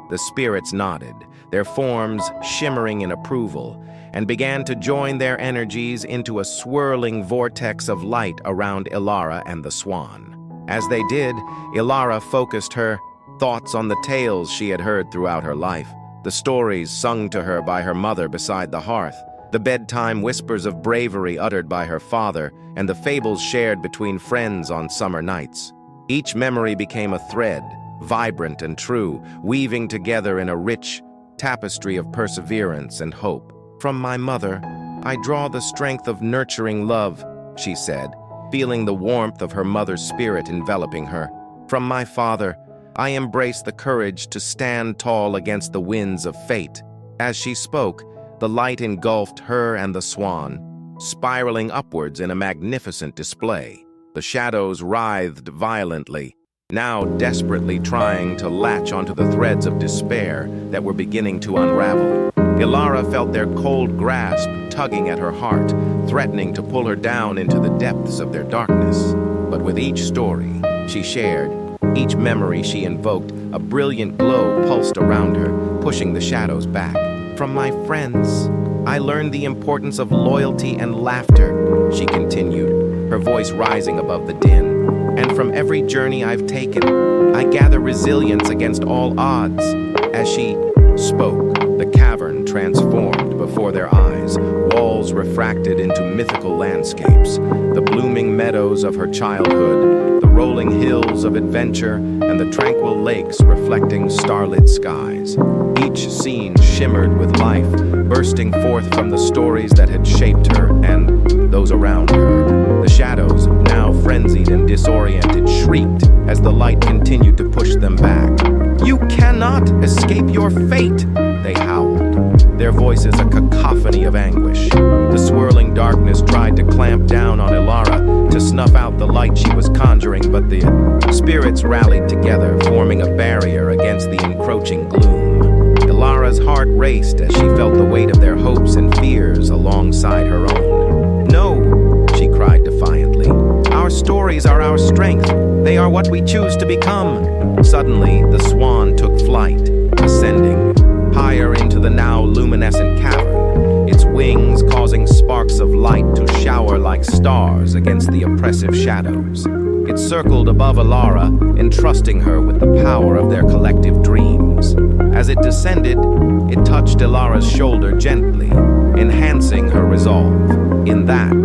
The spirits nodded, their forms shimmering in approval, and began to join their energies into a swirling vortex of light around Elara and the Swan. As they did, Elara focused her thoughts on the tales she had heard throughout her life, the stories sung to her by her mother beside the hearth, the bedtime whispers of bravery uttered by her father, and the fables shared between friends on summer nights. Each memory became a thread, vibrant and true, weaving together in a rich tapestry of perseverance and hope. "From my mother, I draw the strength of nurturing love," she said, feeling the warmth of her mother's spirit enveloping her. "From my father, I embrace the courage to stand tall against the winds of fate." As she spoke, the light engulfed her and the Swan, spiraling upwards in a magnificent display. The shadows writhed violently, now desperately trying to latch onto the threads of despair that were beginning to unravel. Elara felt their cold grasp tugging at her heart, threatening to pull her down into the depths of their darkness. But with each story she shared, each memory she invoked, a brilliant glow pulsed around her, pushing the shadows back. "From my friends, I learned the importance of loyalty and laughter," she continued, her voice rising above the din. "And from every journey I've taken, I gather resilience against all odds." As she spoke, the cavern transformed before their eyes, walls refracted into mythical landscapes, the blooming meadows of her childhood, the rolling hills of adventure, and the tranquil lakes reflecting starlit skies. Each scene shimmered with life, bursting forth from the stories that had shaped her and those around her. The shadows, now frenzied and disoriented, shrieked as the light continued to push them back. "You cannot escape your fate!" they howled, their voices a cacophony of anguish. The swirling darkness tried to clamp down on Elara to snuff out the light she was conjuring, but the spirits rallied together, forming a barrier against the encroaching gloom. Elara's heart raced as she felt the weight of their hopes and fears alongside her own. "No," she cried defiantly. "Our stories are our strength. They are what we choose to become." Suddenly, the Swan took flight, ascending higher into the now luminescent cavern, its wings causing sparks of light to shower like stars against the oppressive shadows. It circled above Elara, entrusting her with the power of their collective dreams. As it descended, it touched Elara's shoulder gently, enhancing her resolve. In that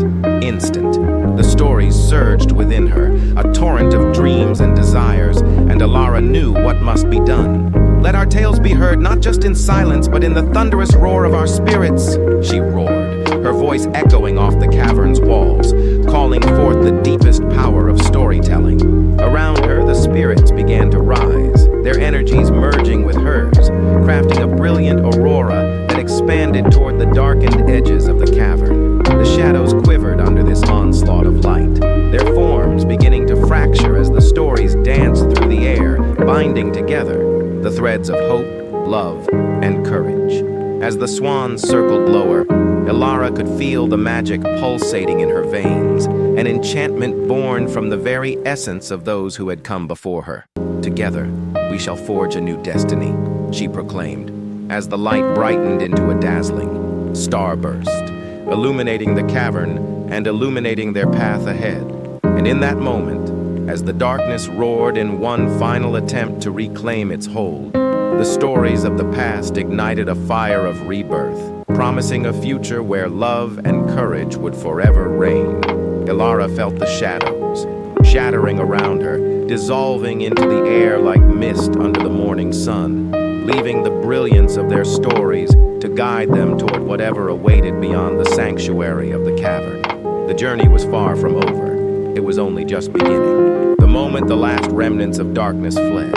instant, the stories surged within her, a torrent of dreams and desires, and Elara knew what must be done. "Let our tales be heard not just in silence, but in the thunderous roar of our spirits," she roared, her voice echoing off the cavern's walls, calling forth the deepest power of storytelling. Around her, the spirits began to rise, their energies merging with hers, crafting a brilliant aurora that expanded toward the darkened edges of the cavern. The shadows quivered under this onslaught of light, their forms beginning to fracture as the stories danced through the air, binding together the threads of hope, love, and courage. As the Swan circled lower, Elara could feel the magic pulsating in her veins, an enchantment born from the very essence of those who had come before her. "Together, we shall forge a new destiny," she proclaimed, as the light brightened into a dazzling starburst, illuminating the cavern and illuminating their path ahead. And in that moment, as the darkness roared in one final attempt to reclaim its hold, the stories of the past ignited a fire of rebirth, promising a future where love and courage would forever reign. Elara felt the shadows, shattering around her, dissolving into the air like mist under the morning sun, leaving the brilliance of their stories to guide them toward whatever awaited beyond the sanctuary of the cavern. The journey was far from over. It was only just beginning. The moment the last remnants of darkness fled,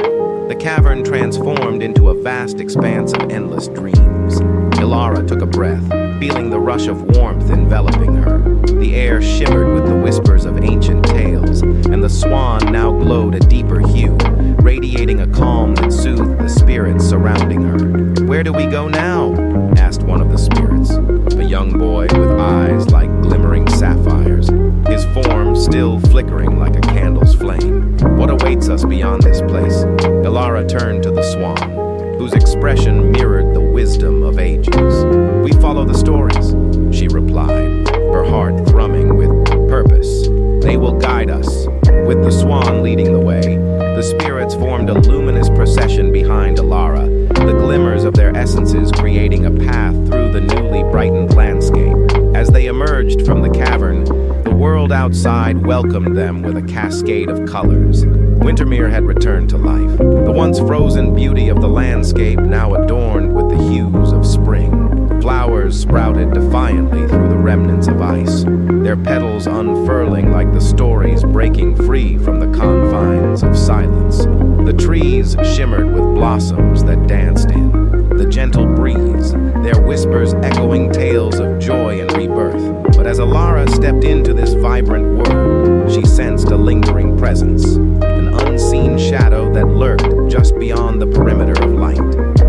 the cavern transformed into a vast expanse of endless dreams. Ilara took a breath, feeling the rush of warmth enveloping her. The air shimmered with the whispers of ancient tales, and the swan now glowed a deeper hue, radiating a calm that soothed the spirits surrounding her. "Where do we go now?" asked one of the spirits, a young boy with eyes like glimmering sapphires, his form still flickering like a candle's flame. "What awaits us beyond this place?" Ilara turned to the swan, whose expression mirrored the wisdom of ages. "We follow the stories," she replied, her heart thrumming with purpose. "They will guide us." With the swan leading the way, the spirits formed a luminous procession behind Ilara, the glimmers of their essences creating a path through the newly brightened landscape. As they emerged from the cavern, the world outside welcomed them with a cascade of colors. Wintermere had returned to life, the once frozen beauty of the landscape now adorned with the hues of spring. Flowers sprouted defiantly through the remnants of ice, their petals unfurling like the stories breaking free from the confines of silence. The trees shimmered with blossoms that danced in the gentle breeze, their whispers echoing tales of joy and rebirth. But as Ilara stepped into this vibrant world, she sensed a lingering presence, an unseen shadow that lurked just beyond the perimeter of light.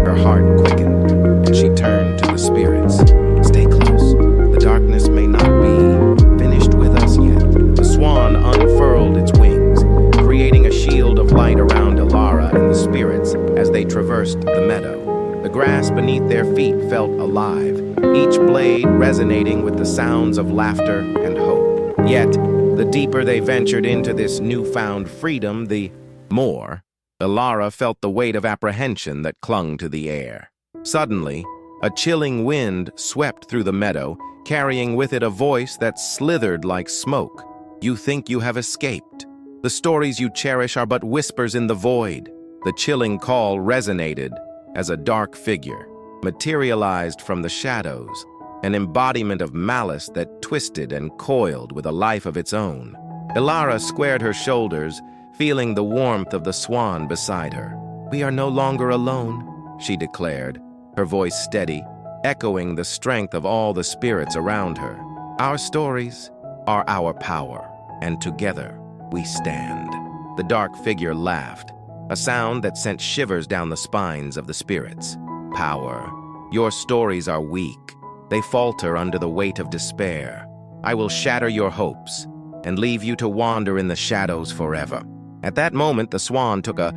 Her heart quickened, and she turned to the spirits. "Stay close. The darkness may not be finished with us yet." The swan unfurled its wings, creating a shield of light around Ilara and the spirits as they traversed the meadow. The grass beneath their feet felt alive, each blade resonating with the sounds of laughter and hope. Yet, the deeper they ventured into this newfound freedom, the more Ilara felt the weight of apprehension that clung to the air. Suddenly, a chilling wind swept through the meadow, carrying with it a voice that slithered like smoke. "You think you have escaped. The stories you cherish are but whispers in the void." The chilling call resonated as a dark figure materialized from the shadows, an embodiment of malice that twisted and coiled with a life of its own. Ilara squared her shoulders, feeling the warmth of the swan beside her. "We are no longer alone," she declared, her voice steady, echoing the strength of all the spirits around her. "Our stories are our power, and together we stand." The dark figure laughed, a sound that sent shivers down the spines of the spirits. "Power. Your stories are weak. They falter under the weight of despair. I will shatter your hopes and leave you to wander in the shadows forever." At that moment, the swan took a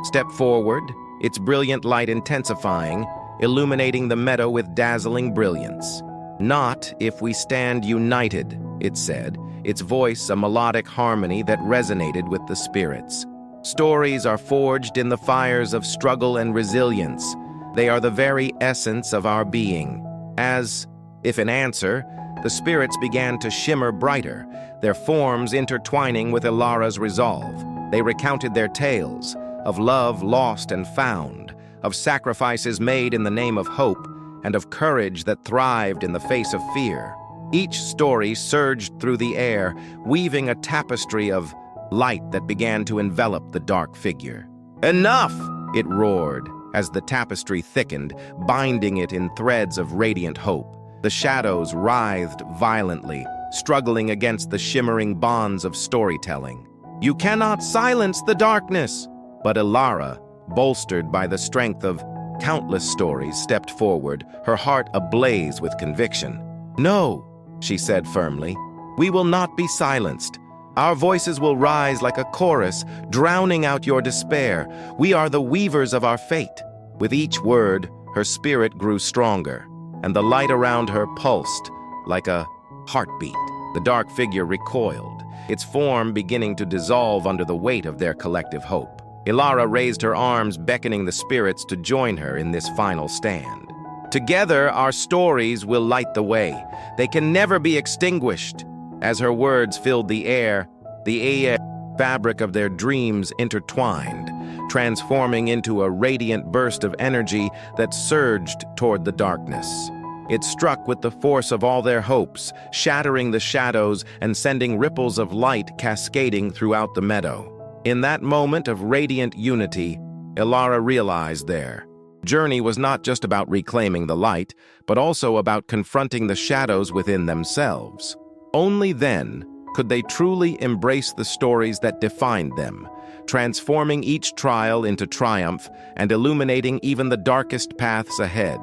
step forward, its brilliant light intensifying, illuminating the meadow with dazzling brilliance. "Not if we stand united," it said, its voice a melodic harmony that resonated with the spirits. "Stories are forged in the fires of struggle and resilience. They are the very essence of our being." As if in answer, the spirits began to shimmer brighter, their forms intertwining with Ilara's resolve. They recounted their tales of love lost and found, of sacrifices made in the name of hope, and of courage that thrived in the face of fear. Each story surged through the air, weaving a tapestry of light that began to envelop the dark figure. "Enough!" it roared, as the tapestry thickened, binding it in threads of radiant hope. The shadows writhed violently, struggling against the shimmering bonds of storytelling. "You cannot silence the darkness!" But Ilara, bolstered by the strength of countless stories, stepped forward, her heart ablaze with conviction. "No," she said firmly, "we will not be silenced. Our voices will rise like a chorus, drowning out your despair. We are the weavers of our fate." With each word, her spirit grew stronger, and the light around her pulsed like a heartbeat. The dark figure recoiled, its form beginning to dissolve under the weight of their collective hope. Ilara raised her arms, beckoning the spirits to join her in this final stand. "Together, our stories will light the way. They can never be extinguished." As her words filled the air, The air fabric of their dreams intertwined, transforming into a radiant burst of energy that surged toward the darkness. It struck with the force of all their hopes, shattering the shadows and sending ripples of light cascading throughout the meadow. In that moment of radiant unity, Elara realized their journey was not just about reclaiming the light, but also about confronting the shadows within themselves. Only then could they truly embrace the stories that defined them, transforming each trial into triumph and illuminating even the darkest paths ahead.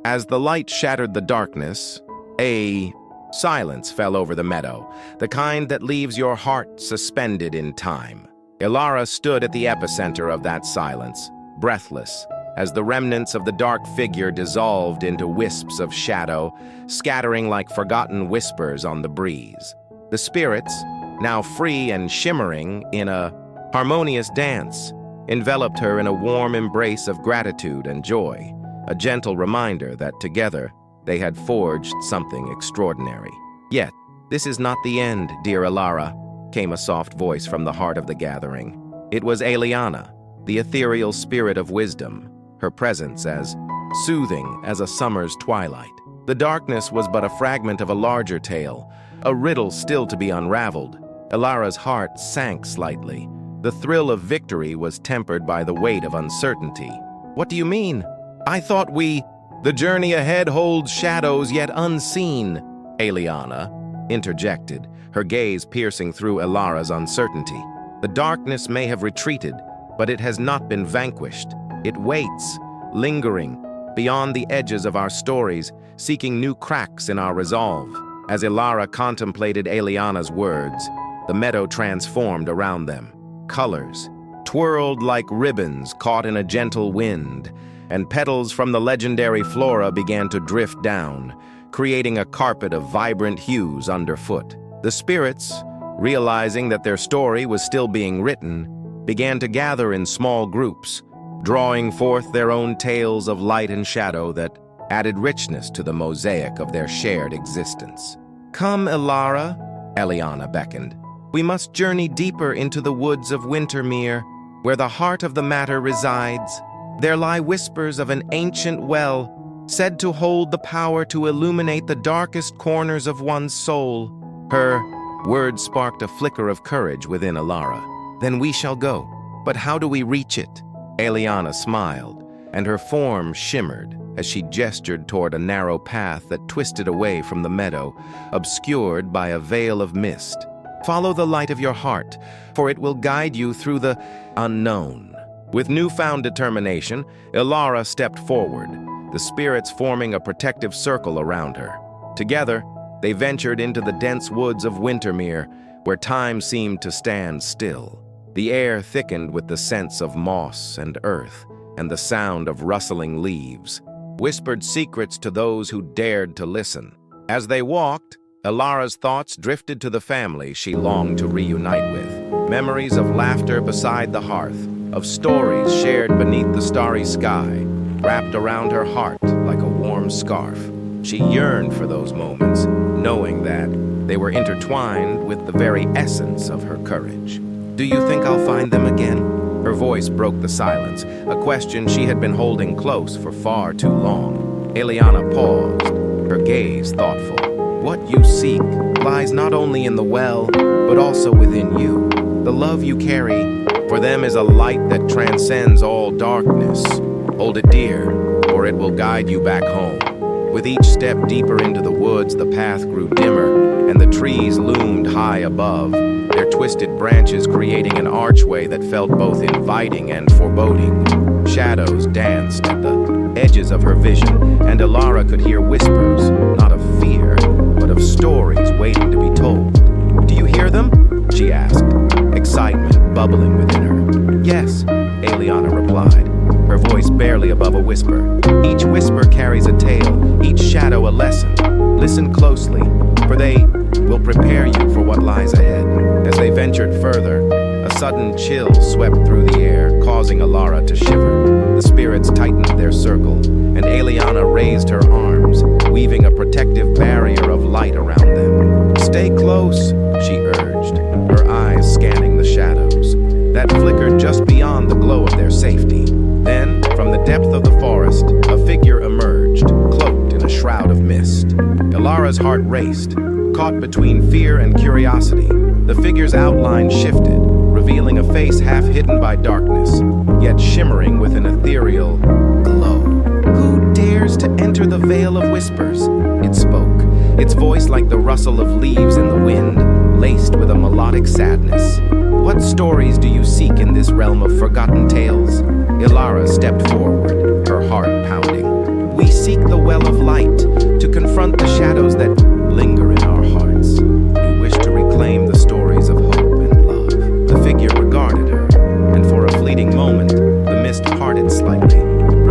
As the light shattered the darkness, a silence fell over the meadow, the kind that leaves your heart suspended in time. Elara stood at the epicenter of that silence, breathless, as the remnants of the dark figure dissolved into wisps of shadow, scattering like forgotten whispers on the breeze. The spirits, now free and shimmering in a harmonious dance, enveloped her in a warm embrace of gratitude and joy, a gentle reminder that together they had forged something extraordinary. Yet, this is not the end, dear Elara, came a soft voice from the heart of the gathering. It was Eliana, the ethereal spirit of wisdom, her presence as soothing as a summer's twilight. The darkness was but a fragment of a larger tale, a riddle still to be unraveled. Elara's heart sank slightly. The thrill of victory was tempered by the weight of uncertainty. What do you mean? I thought the journey ahead holds shadows yet unseen, Eliana interjected, her gaze piercing through Elara's uncertainty. The darkness may have retreated, but it has not been vanquished. It waits, lingering, beyond the edges of our stories, seeking new cracks in our resolve. As Elara contemplated Eliana's words, the meadow transformed around them. Colors twirled like ribbons caught in a gentle wind, and petals from the legendary flora began to drift down, creating a carpet of vibrant hues underfoot. The spirits, realizing that their story was still being written, began to gather in small groups, drawing forth their own tales of light and shadow that added richness to the mosaic of their shared existence. Come, Elara, Eliana beckoned. We must journey deeper into the woods of Wintermere, where the heart of the matter resides. There lie whispers of an ancient well, said to hold the power to illuminate the darkest corners of one's soul. Her words sparked a flicker of courage within Elara. Then we shall go. But how do we reach it? Eliana smiled, and her form shimmered as she gestured toward a narrow path that twisted away from the meadow, obscured by a veil of mist. Follow the light of your heart, for it will guide you through the unknown. With newfound determination, Elara stepped forward, the spirits forming a protective circle around her. Together, they ventured into the dense woods of Wintermere, where time seemed to stand still. The air thickened with the scents of moss and earth, and the sound of rustling leaves whispered secrets to those who dared to listen. As they walked, Elara's thoughts drifted to the family she longed to reunite with. Memories of laughter beside the hearth, of stories shared beneath the starry sky, wrapped around her heart like a warm scarf. She yearned for those moments, knowing that they were intertwined with the very essence of her courage. Do you think I'll find them again? Her voice broke the silence, a question she had been holding close for far too long. Eliana paused, her gaze thoughtful. What you seek lies not only in the well, but also within you. The love you carry for them is a light that transcends all darkness. Hold it dear, or it will guide you back home. With each step deeper into the woods, the path grew dimmer, and the trees loomed high above, their twisted branches creating an archway that felt both inviting and foreboding. Shadows danced at the edges of her vision, and Elara could hear whispers, not of fear, but of stories waiting to be told. Do you hear them? She asked, excitement bubbling within her. Yes, Eliana replied, her voice barely above a whisper. Each whisper carries a tale, each shadow a lesson. Listen closely, for they will prepare you for what lies ahead. As they ventured further, a sudden chill swept through the air, causing Elara to shiver. The spirits tightened their circle, and Eliana raised her arms, weaving a protective barrier of light around them. Stay close, she urged, her eyes scanning the shadows that flickered just beyond the glow of their safety. Then, from the depth of the forest, a figure emerged, cloaked in a shroud of mist. Ilara's heart raced, caught between fear and curiosity. The figure's outline shifted, revealing a face half hidden by darkness, yet shimmering with an ethereal glow. "Who dares to enter the Vale of Whispers?" It spoke, its voice like the rustle of leaves in the wind, laced with a melodic sadness. "What stories do you seek in this realm of forgotten tales?" Ilara stepped forward, her heart pounding. "We seek the well of light, to confront the shadows that linger in our hearts. We wish to reclaim the stories of hope and love." The figure regarded her, and for a fleeting moment, the mist parted slightly,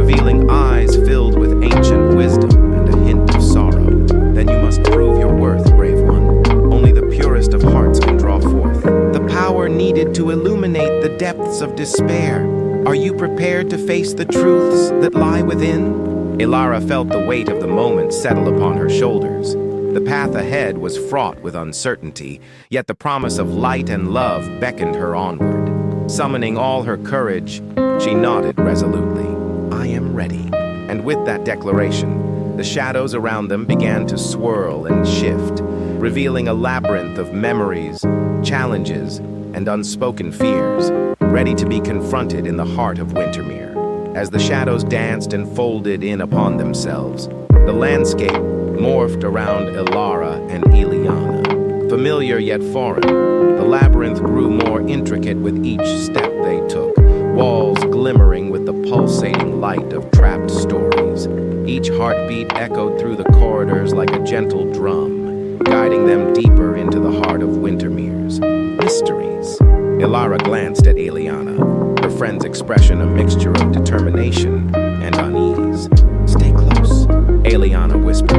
revealing eyes filled with ancient wisdom and a hint of sorrow. "Then you must prove your worth, brave one. Only the purest of hearts can draw forth the power needed to illuminate the depths of despair. Are you prepared to face the truths that lie within?" Ilara felt the weight of the moment settle upon her shoulders. The path ahead was fraught with uncertainty, yet the promise of light and love beckoned her onward. Summoning all her courage, she nodded resolutely. "I am ready." And with that declaration, the shadows around them began to swirl and shift, revealing a labyrinth of memories, challenges, and unspoken fears, ready to be confronted in the heart of Wintermere. As the shadows danced and folded in upon themselves, the landscape morphed around Ilara and Eliana. Familiar yet foreign, the labyrinth grew more intricate with each step they took, walls glimmering with the pulsating light of trapped stories. Each heartbeat echoed through the corridors like a gentle drum, guiding them deeper into the heart of Wintermere's mysteries. Ilara glanced at Eliana, her friend's expression a mixture of determination and unease. "Stay close," Eliana whispered,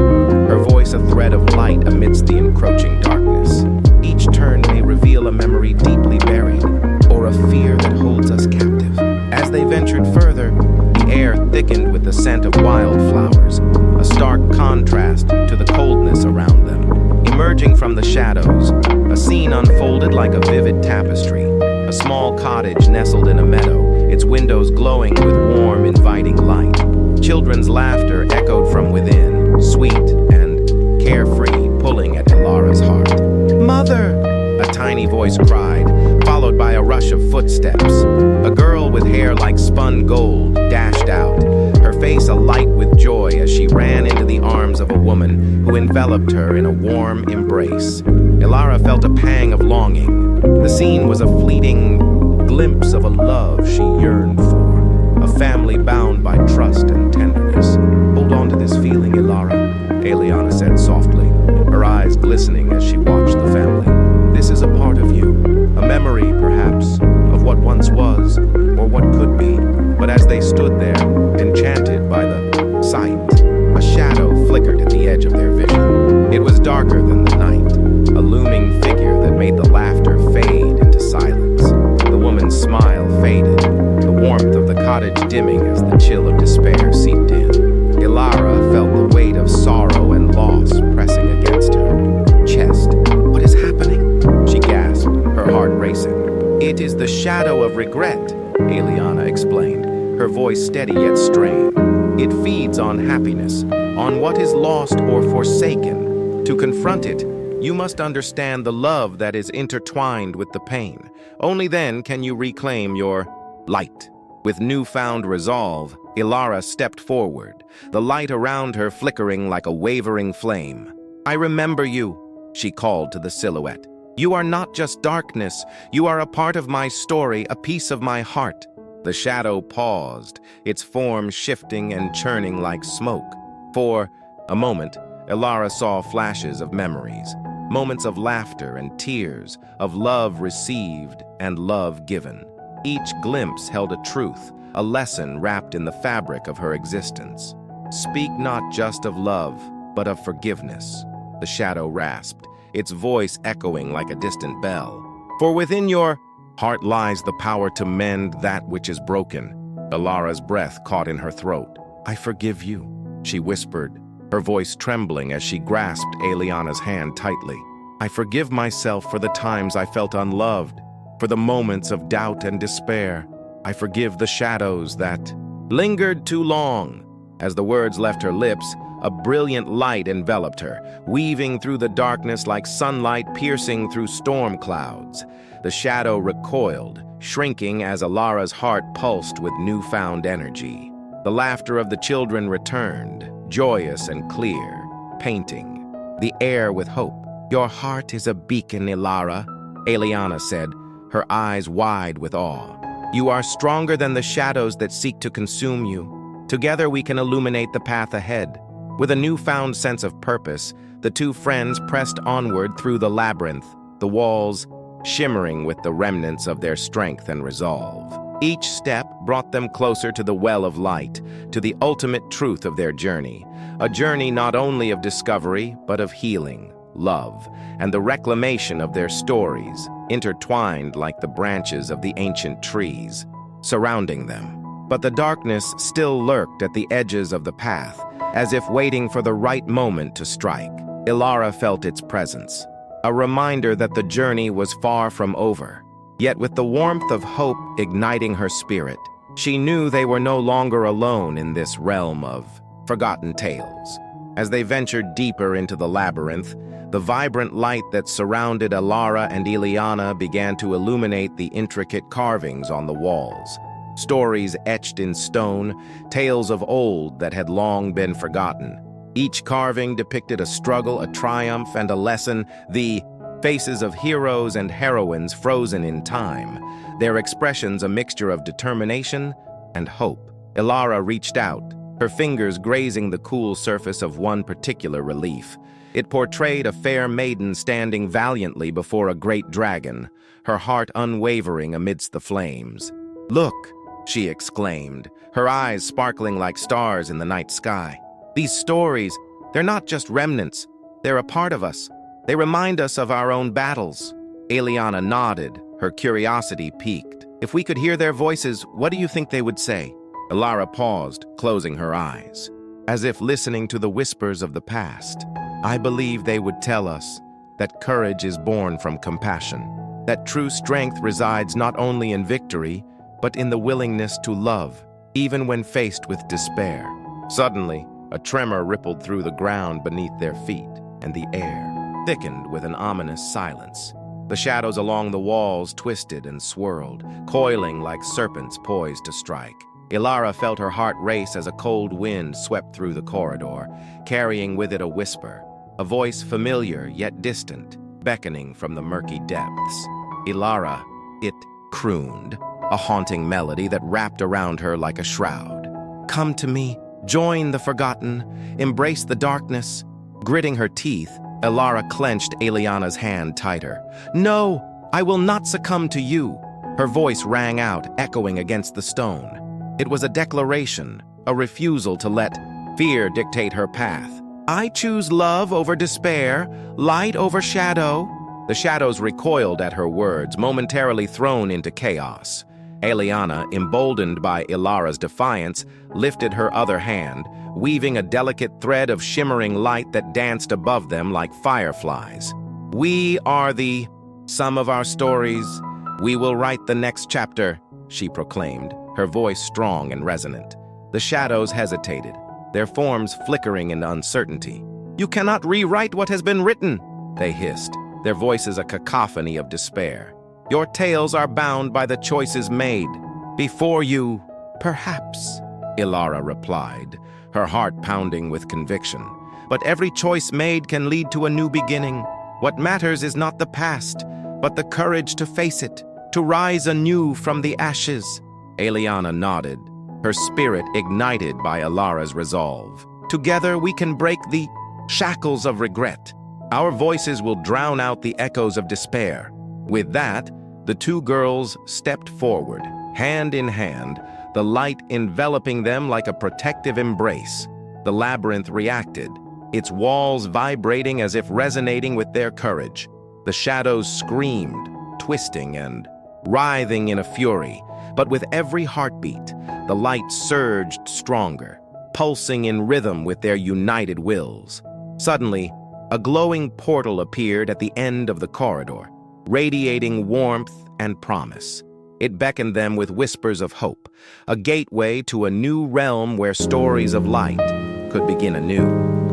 her voice a thread of light amidst the encroaching darkness. "Each turn may reveal a memory deeply buried, or a fear that holds us captive." As they ventured further, the air thickened with the scent of wildflowers, a stark contrast to the coldness around them. Emerging from the shadows, a scene unfolded like a vivid tapestry. A small cottage nestled in a meadow, its windows glowing with warm, inviting light. Children's laughter echoed from within, sweet and carefree, pulling at Ilara's heart. "Mother!" a tiny voice cried, followed by a rush of footsteps. A girl with hair like spun gold dashed out, her face alight with joy as she ran into the arms of a woman who enveloped her in a warm embrace. Ilara felt a pang of longing. The scene was a fleeting glimpse of a love she yearned for, a family bound by trust and tenderness. "Hold on to this feeling, Ilara," Eliana said softly, her eyes glistening as she watched the family. "This is a part of you, a memory, perhaps, of what once was, or what could be." But as they stood there, enchanted by the sight, a shadow flickered at the edge of their vision. It was darker than the night, a looming figure that made the laughter fade into silence. The woman's smile faded, the warmth of the cottage dimming as the chill of despair seeped in. Ilara felt the weight of sorrow and loss pressing against her chest. "What is happening?" she gasped, her heart racing. "It is the shadow of regret," Eliana explained, her voice steady yet strained. "It feeds on happiness, on what is lost or forsaken. To confront it, you must understand the love that is intertwined with the pain. Only then can you reclaim your light." With newfound resolve, Ilara stepped forward, the light around her flickering like a wavering flame. "I remember you," she called to the silhouette. "You are not just darkness, you are a part of my story, a piece of my heart." The shadow paused, its form shifting and churning like smoke. For a moment, Ilara saw flashes of memories, moments of laughter and tears, of love received and love given. Each glimpse held a truth, a lesson wrapped in the fabric of her existence. "Speak not just of love, but of forgiveness," the shadow rasped, its voice echoing like a distant bell. "For within your heart lies the power to mend that which is broken." Ilara's breath caught in her throat. "I forgive you," she whispered, her voice trembling as she grasped Eliana's hand tightly. "I forgive myself for the times I felt unloved, For the moments of doubt and despair, I forgive the shadows that lingered too long. As the words left her lips, a brilliant light enveloped her, weaving through the darkness like sunlight piercing through storm clouds. The shadow recoiled, shrinking as Alara's heart pulsed with newfound energy. The laughter of the children returned, joyous and clear, painting the air with hope. "Your heart is a beacon, Ilara," Eliana said, her eyes wide with awe. "You are stronger than the shadows that seek to consume you. Together we can illuminate the path ahead." With a newfound sense of purpose, the two friends pressed onward through the labyrinth, the walls shimmering with the remnants of their strength and resolve. Each step brought them closer to the well of light, to the ultimate truth of their journey, a journey not only of discovery, but of healing, love, and the reclamation of their stories, intertwined like the branches of the ancient trees surrounding them. But the darkness still lurked at the edges of the path, as if waiting for the right moment to strike. Ilara felt its presence, a reminder that the journey was far from over. Yet with the warmth of hope igniting her spirit, she knew they were no longer alone in this realm of forgotten tales. As they ventured deeper into the labyrinth, the vibrant light that surrounded Ilara and Eliana began to illuminate the intricate carvings on the walls. Stories etched in stone, tales of old that had long been forgotten. Each carving depicted a struggle, a triumph, and a lesson, the faces of heroes and heroines frozen in time, their expressions a mixture of determination and hope. Ilara reached out, her fingers grazing the cool surface of one particular relief. It portrayed a fair maiden standing valiantly before a great dragon, her heart unwavering amidst the flames. "Look," she exclaimed, her eyes sparkling like stars in the night sky. "These stories, they're not just remnants, they're a part of us. They remind us of our own battles." Eliana nodded, her curiosity piqued. "If we could hear their voices, what do you think they would say?" Ilara paused, closing her eyes, as if listening to the whispers of the past. "I believe they would tell us that courage is born from compassion, that true strength resides not only in victory, but in the willingness to love, even when faced with despair." Suddenly, a tremor rippled through the ground beneath their feet, and the air thickened with an ominous silence. The shadows along the walls twisted and swirled, coiling like serpents poised to strike. Ilara felt her heart race as a cold wind swept through the corridor, carrying with it a whisper, a voice familiar yet distant, beckoning from the murky depths. "Ilara," it crooned, a haunting melody that wrapped around her like a shroud. "Come to me, join the forgotten, embrace the darkness." Gritting her teeth, Ilara clenched Eliana's hand tighter. "No, I will not succumb to you." Her voice rang out, echoing against the stone. It was a declaration, a refusal to let fear dictate her path. "I choose love over despair, light over shadow." The shadows recoiled at her words, momentarily thrown into chaos. Eliana, emboldened by Ilara's defiance, lifted her other hand, weaving a delicate thread of shimmering light that danced above them like fireflies. "We are the sum of our stories. We will write the next chapter," she proclaimed, her voice strong and resonant. The shadows hesitated, their forms flickering in uncertainty. "You cannot rewrite what has been written," they hissed, their voices a cacophony of despair. "Your tales are bound by the choices made. Before you, perhaps," Ilara replied, her heart pounding with conviction. "But every choice made can lead to a new beginning. What matters is not the past, but the courage to face it, to rise anew from the ashes." Eliana nodded, her spirit ignited by Ilara's resolve. "Together we can break the shackles of regret. Our voices will drown out the echoes of despair." With that, the two girls stepped forward, hand in hand, the light enveloping them like a protective embrace. The labyrinth reacted, its walls vibrating as if resonating with their courage. The shadows screamed, twisting and writhing in a fury, but with every heartbeat, the light surged stronger, pulsing in rhythm with their united wills. Suddenly, a glowing portal appeared at the end of the corridor, radiating warmth and promise. It beckoned them with whispers of hope, a gateway to a new realm where stories of light could begin anew.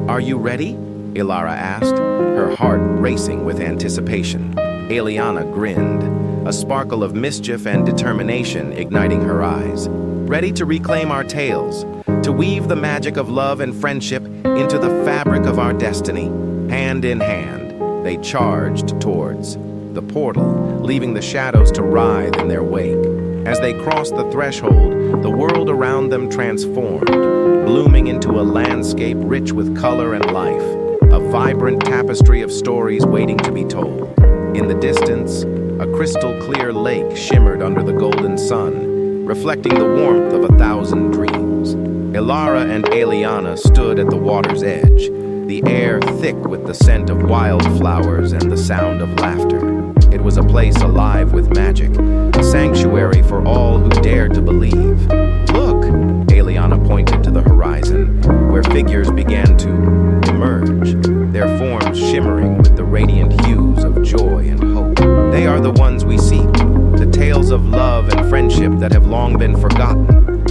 "Are you ready?" Ilara asked, her heart racing with anticipation. Eliana grinned, a sparkle of mischief and determination igniting her eyes. "Ready to reclaim our tales, to weave the magic of love and friendship into the fabric of our destiny." Hand in hand, they charged towards the portal, leaving the shadows to writhe in their wake. As they crossed the threshold, the world around them transformed, blooming into a landscape rich with color and life, a vibrant tapestry of stories waiting to be told. In the distance, a crystal-clear lake shimmered under the golden sun, reflecting the warmth of 1,000 dreams. Ilara and Eliana stood at the water's edge, the air thick with the scent of wildflowers and the sound of laughter. It was a place alive with magic, a sanctuary for all who dared to believe. "Look!" Eliana pointed to the horizon, where figures began to emerge, their forms shimmering with the radiant hues of joy and hope. "They are the ones we seek, the tales of love and friendship that have long been forgotten."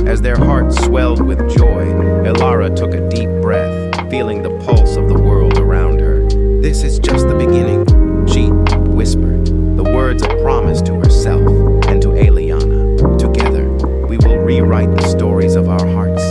As their hearts swelled with joy, Ilara took a deep breath, feeling the pulse of the world around her. "This is just the beginning," she whispered, the words of promise to herself and to Eliana. "Together, we will rewrite the stories of our hearts,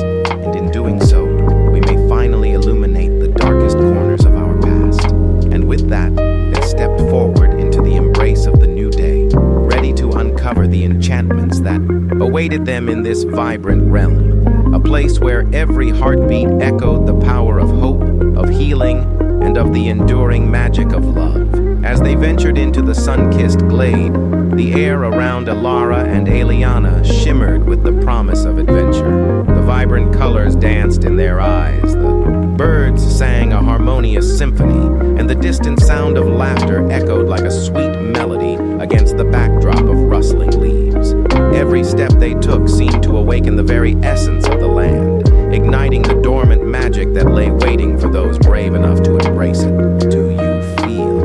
and in doing so, we may finally illuminate the darkest corners of our past." And with that, they stepped forward into the embrace of the new day, ready to uncover the enchantments that awaited them in this vibrant realm, a place where every heartbeat echoed the power of hope, of healing, and of the enduring magic of love. As they ventured into the sun-kissed glade, the air around Ilara and Eliana shimmered with the promise of adventure. The vibrant colors danced in their eyes, the birds sang a harmonious symphony, and the distant sound of laughter echoed like a sweet melody against the backdrop of rustling leaves. Every step they took seemed to awaken the very essence of the land, igniting the dormant magic that lay waiting for those brave enough to embrace it. "Do you feel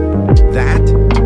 that?"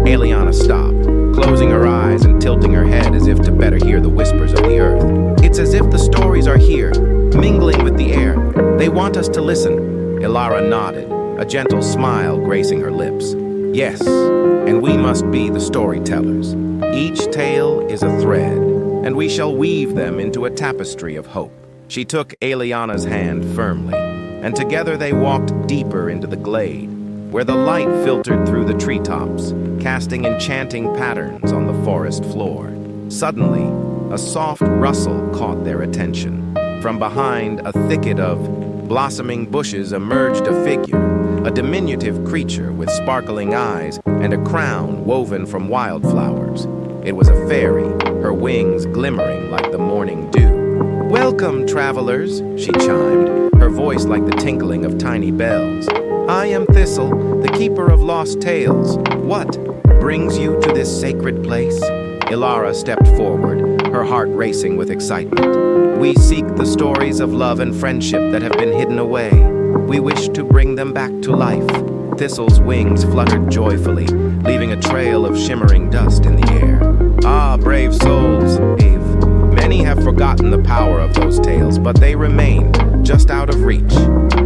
Eliana stopped, closing her eyes and tilting her head as if to better hear the whispers of the earth. "It's as if the stories are here, mingling with the air. They want us to listen." Ilara nodded, a gentle smile gracing her lips. "Yes, and we must be the storytellers. Each tale is a thread, and we shall weave them into a tapestry of hope." She took Eliana's hand firmly, and together they walked deeper into the glade, where the light filtered through the treetops, casting enchanting patterns on the forest floor. Suddenly, a soft rustle caught their attention. From behind a thicket of blossoming bushes emerged a figure, a diminutive creature with sparkling eyes and a crown woven from wildflowers. It was a fairy, her wings glimmering like the morning dew. "Welcome, travelers," she chimed, her voice like the tinkling of tiny bells. "I am Thistle, the keeper of lost tales. What brings you to this sacred place?" Ilara stepped forward, her heart racing with excitement. "We seek the stories of love and friendship that have been hidden away. We wish to bring them back to life." Thistle's wings fluttered joyfully, leaving a trail of shimmering dust in the air. "Ah, brave souls, Eve. Many have forgotten the power of those tales, but they remain just out of reach.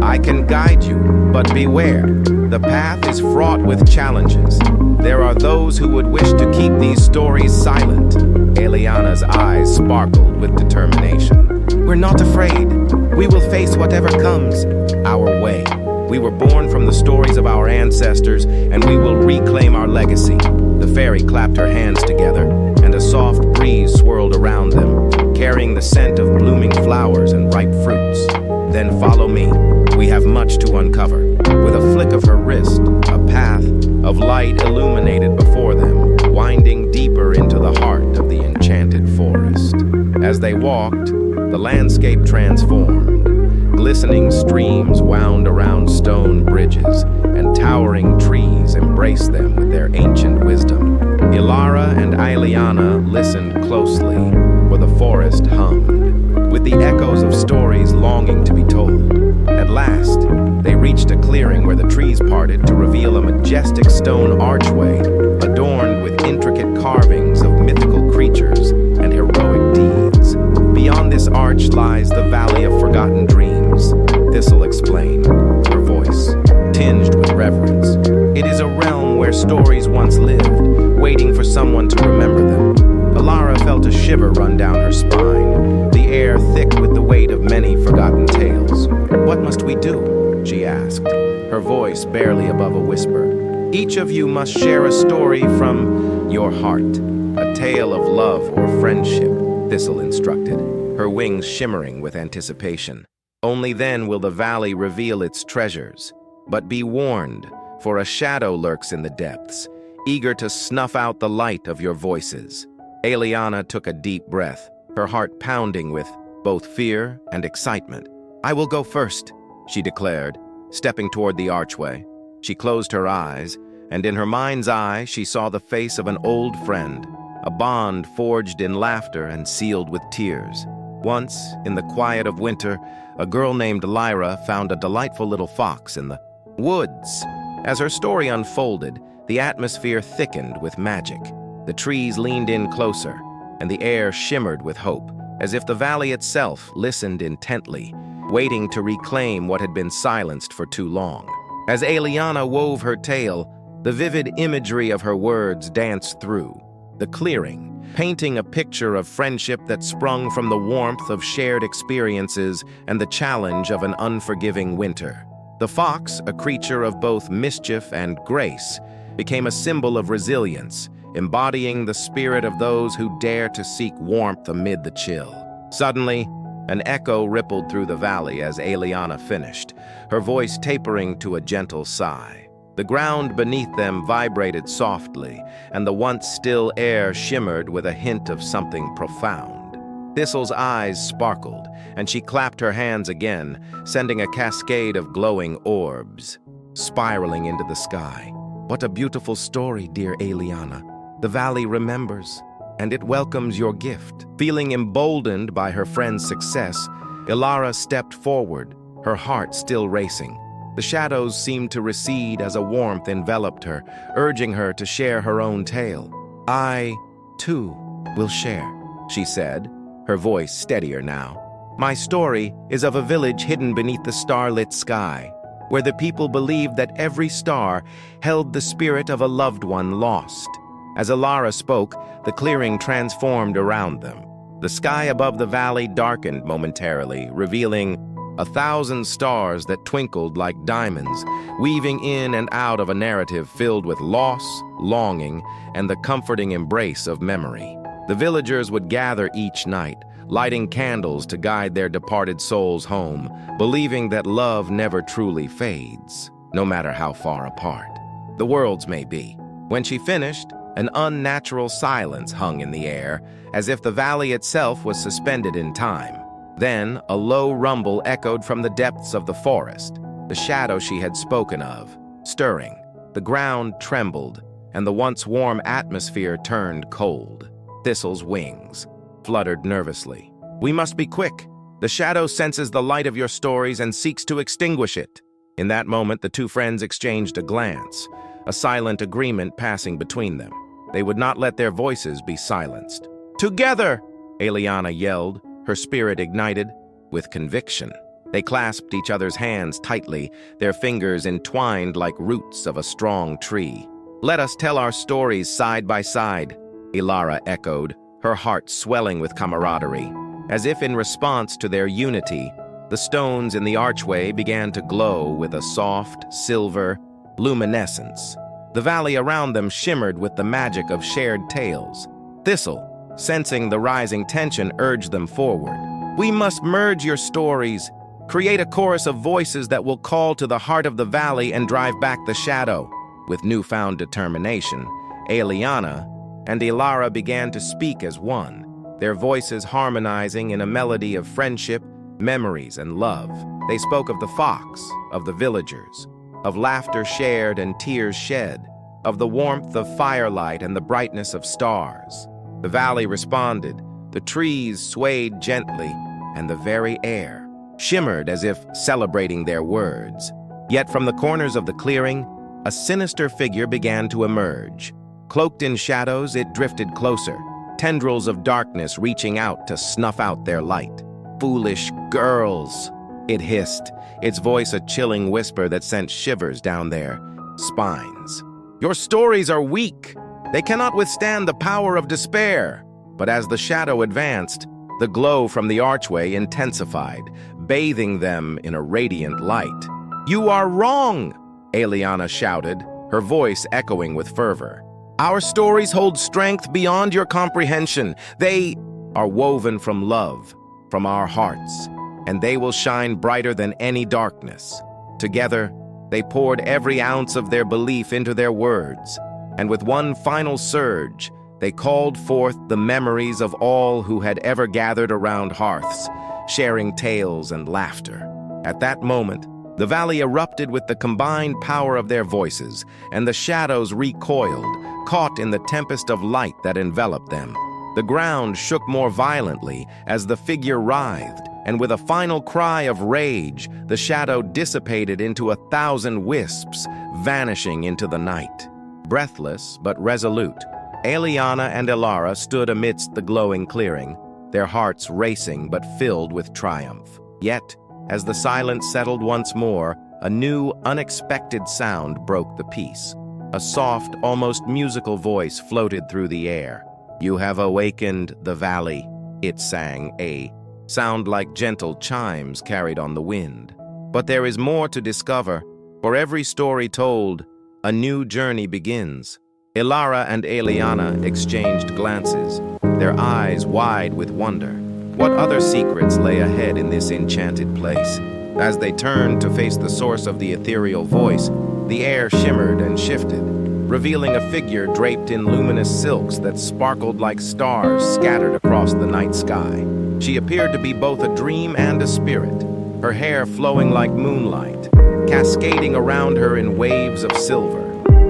I can guide you, but beware. The path is fraught with challenges. There are those who would wish to keep these stories silent." Eliana's eyes sparkled with determination. "We're not afraid. We will face whatever comes our way. We were born from the stories of our ancestors, and we will reclaim our legacy." The fairy clapped her hands together, and a soft breeze swirled around them, carrying the scent of blooming flowers and ripe fruits. "Then follow me. We have much to uncover." With a flick of her wrist, a path of light illuminated before them, winding deeper into the heart of the enchanted forest. As they walked, the landscape transformed. Glistening streams wound around stone bridges, and towering trees embraced them with their ancient wisdom. Ilara and Eliana listened closely, for the forest hummed, with the echoes of stories longing to be told. At last, they reached a clearing where the trees parted to reveal a majestic stone archway, adorned with intricate carvings of mythical creatures and heroic deeds. Beyond this arch lies the Valley of Forgotten Dreams, Thistle explained, her voice tinged with reverence. It is a realm where stories once lived, waiting for someone to remember them. Ilara felt a shiver run down her spine, the air thick with the weight of many forgotten tales. "What must we do?" she asked, her voice barely above a whisper. "Each of you must share a story from your heart, a tale of love or friendship," Thistle instructed, her wings shimmering with anticipation. "Only then will the valley reveal its treasures. But be warned, for a shadow lurks in the depths, eager to snuff out the light of your voices." Eliana took a deep breath, her heart pounding with both fear and excitement. "I will go first," she declared, stepping toward the archway. She closed her eyes, and in her mind's eye she saw the face of an old friend, a bond forged in laughter and sealed with tears. Once, in the quiet of winter, a girl named Lyra found a delightful little fox in the woods. As her story unfolded, the atmosphere thickened with magic. The trees leaned in closer, and the air shimmered with hope, as if the valley itself listened intently, waiting to reclaim what had been silenced for too long. As Eliana wove her tale, the vivid imagery of her words danced through the clearing, painting a picture of friendship that sprung from the warmth of shared experiences and the challenge of an unforgiving winter. The fox, a creature of both mischief and grace, became a symbol of resilience, embodying the spirit of those who dare to seek warmth amid the chill. Suddenly, an echo rippled through the valley as Eliana finished, her voice tapering to a gentle sigh. The ground beneath them vibrated softly, and the once still air shimmered with a hint of something profound. Thistle's eyes sparkled, and she clapped her hands again, sending a cascade of glowing orbs spiraling into the sky. "What a beautiful story, dear Eliana. The valley remembers, and it welcomes your gift." Feeling emboldened by her friend's success, Ilara stepped forward, her heart still racing. The shadows seemed to recede as a warmth enveloped her, urging her to share her own tale. "I, too, will share," she said, her voice steadier now. "My story is of a village hidden beneath the starlit sky, where the people believed that every star held the spirit of a loved one lost." As Ilara spoke, the clearing transformed around them. The sky above the valley darkened momentarily, revealing 1,000 stars that twinkled like diamonds, weaving in and out of a narrative filled with loss, longing, and the comforting embrace of memory. The villagers would gather each night, lighting candles to guide their departed souls home, believing that love never truly fades, no matter how far apart the worlds may be. When she finished, an unnatural silence hung in the air, as if the valley itself was suspended in time. Then, a low rumble echoed from the depths of the forest, the shadow she had spoken of, stirring. The ground trembled, and the once warm atmosphere turned cold. Thistle's wings fluttered nervously. "We must be quick. The shadow senses the light of your stories and seeks to extinguish it." In that moment, the two friends exchanged a glance, a silent agreement passing between them. They would not let their voices be silenced. "Together!" Eliana yelled, her spirit ignited with conviction. They clasped each other's hands tightly, their fingers entwined like roots of a strong tree. "Let us tell our stories side by side," Ilara echoed, her heart swelling with camaraderie. As if in response to their unity, the stones in the archway began to glow with a soft, silver luminescence. The valley around them shimmered with the magic of shared tales. Thistle, sensing the rising tension, urged them forward. "We must merge your stories, create a chorus of voices that will call to the heart of the valley and drive back the shadow." With newfound determination, Eliana and Ilara began to speak as one, their voices harmonizing in a melody of friendship, memories, and love. They spoke of the fox, of the villagers, of laughter shared and tears shed, of the warmth of firelight and the brightness of stars. The valley responded, the trees swayed gently, and the very air shimmered as if celebrating their words. Yet from the corners of the clearing, a sinister figure began to emerge. Cloaked in shadows, it drifted closer, tendrils of darkness reaching out to snuff out their light. "Foolish girls," it hissed, its voice a chilling whisper that sent shivers down their spines. "Your stories are weak. They cannot withstand the power of despair." But as the shadow advanced, the glow from the archway intensified, bathing them in a radiant light. "You are wrong," Eliana shouted, her voice echoing with fervor. "Our stories hold strength beyond your comprehension. They are woven from love, from our hearts, and they will shine brighter than any darkness." Together, they poured every ounce of their belief into their words, and with one final surge, they called forth the memories of all who had ever gathered around hearths, sharing tales and laughter. At that moment, the valley erupted with the combined power of their voices, and the shadows recoiled, caught in the tempest of light that enveloped them. The ground shook more violently as the figure writhed, and with a final cry of rage, the shadow dissipated into 1,000 wisps, vanishing into the night. Breathless but resolute, Eliana and Elara stood amidst the glowing clearing, their hearts racing but filled with triumph. Yet, as the silence settled once more, a new, unexpected sound broke the peace. A soft, almost musical voice floated through the air. "You have awakened the valley," it sang, a sound like gentle chimes carried on the wind. "But there is more to discover. For every story told, a new journey begins." Elara and Eliana exchanged glances, their eyes wide with wonder. What other secrets lay ahead in this enchanted place? As they turned to face the source of the ethereal voice, the air shimmered and shifted, revealing a figure draped in luminous silks that sparkled like stars scattered across the night sky. She appeared to be both a dream and a spirit, her hair flowing like moonlight, cascading around her in waves of silver.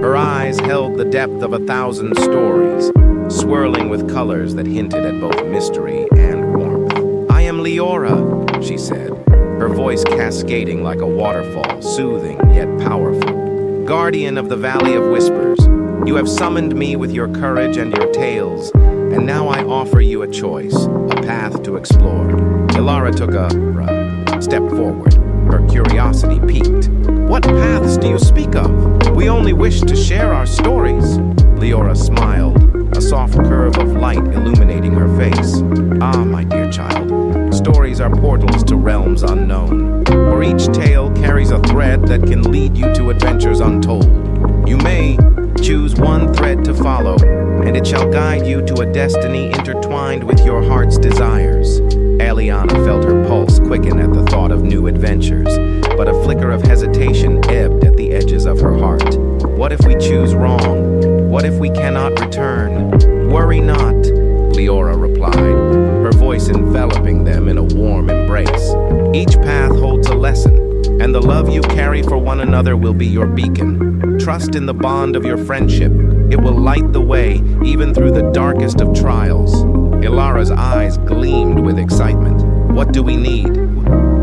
Her eyes held the depth of 1,000 stories, swirling with colors that hinted at both mystery and warmth. "I am Leora," she said, her voice cascading like a waterfall, soothing yet powerful. "Guardian of the Valley of Whispers, you have summoned me with your courage and your tales, and now I offer you a choice, a path to explore." Elara took a step forward, her curiosity piqued. "What paths do you speak of? We only wish to share our stories." Leora smiled, a soft curve of light illuminating her face. "Ah, my dear child, stories are portals to realms unknown, for each tale carries a thread that can lead you to adventures untold. You may choose one thread to follow, and it shall guide you to a destiny intertwined with your heart's desires." Eliana felt her pulse quicken at the thought of new adventures, but a flicker of hesitation ebbed at the edges of her heart. What if we choose wrong? What if we cannot return? "Worry not," Leora replied, her voice enveloping them in a warm embrace. "Each path holds a lesson, and the love you carry for one another will be your beacon. Trust in the bond of your friendship. It will light the way, even through the darkest of trials." Elara's eyes gleamed with excitement. "What do we need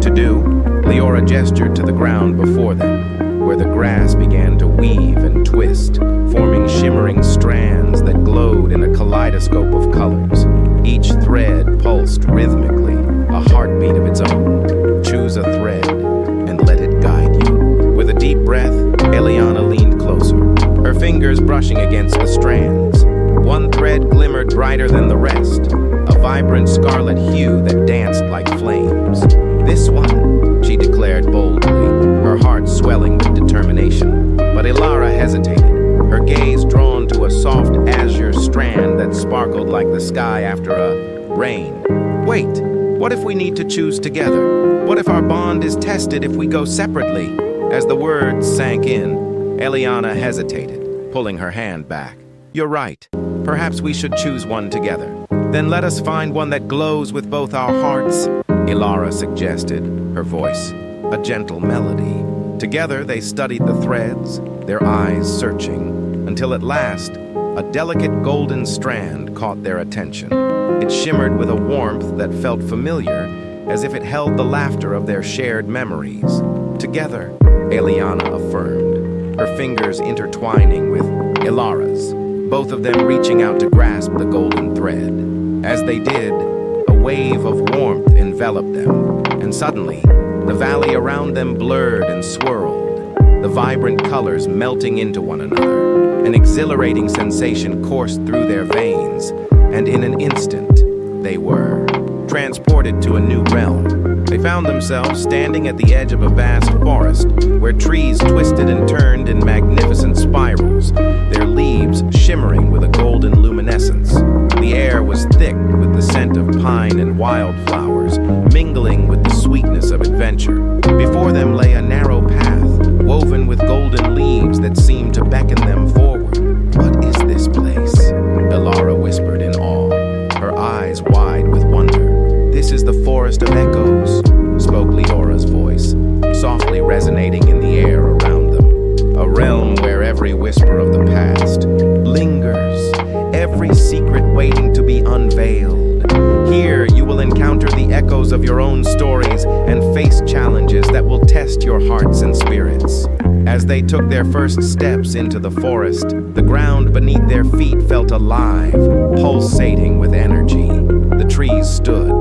to do?" Leora gestured to the ground before them, where the grass began to weave and twist, forming shimmering strands that glowed in a kaleidoscope of colors. Each thread pulsed rhythmically, a heartbeat of its own. Choose a thread and let it guide you. With a deep breath, Eliana leaned closer, her fingers brushing against the strands. One thread glimmered brighter than the rest, a vibrant scarlet hue that danced like flames. "This one," she declared boldly, her heart swelling with determination. But Elara hesitated, her gaze drawn to a soft azure strand that sparkled like the sky after a rain. "Wait, what if we need to choose together? What if our bond is tested if we go separately?" As the words sank in, Eliana hesitated, pulling her hand back. "You're right. Perhaps we should choose one together. Then let us find one that glows with both our hearts," Elara suggested, her voice a gentle melody. Together they studied the threads, their eyes searching, until at last, a delicate golden strand caught their attention. It shimmered with a warmth that felt familiar, as if it held the laughter of their shared memories. "Together," Eliana affirmed, her fingers intertwining with Elara's. both of them reaching out to grasp the golden thread. As they did, a wave of warmth enveloped them, and suddenly, the valley around them blurred and swirled, the vibrant colors melting into one another. An exhilarating sensation coursed through their veins, and in an instant, they were transported to a new realm. They found themselves standing at the edge of a vast forest, where trees twisted and turned in magnificent spirals, their leaves shimmering with a golden luminescence. The air was thick with the scent of pine and wildflowers, mingling with the sweetness of adventure. Before them lay a narrow path, woven with golden leaves that seemed to beckon them forward. "What is this place?" Elara whispered in awe, her eyes wide with wonder. "This is the Forest of Echoes," spoke Leora's voice, softly resonating in the air around them. "A realm where every whisper of the past lingers, every secret waiting to be unveiled. Here you will encounter the echoes of your own stories and face challenges that will test your hearts and spirits." As they took their first steps into the forest, the ground beneath their feet felt alive, pulsating with energy. The trees stood,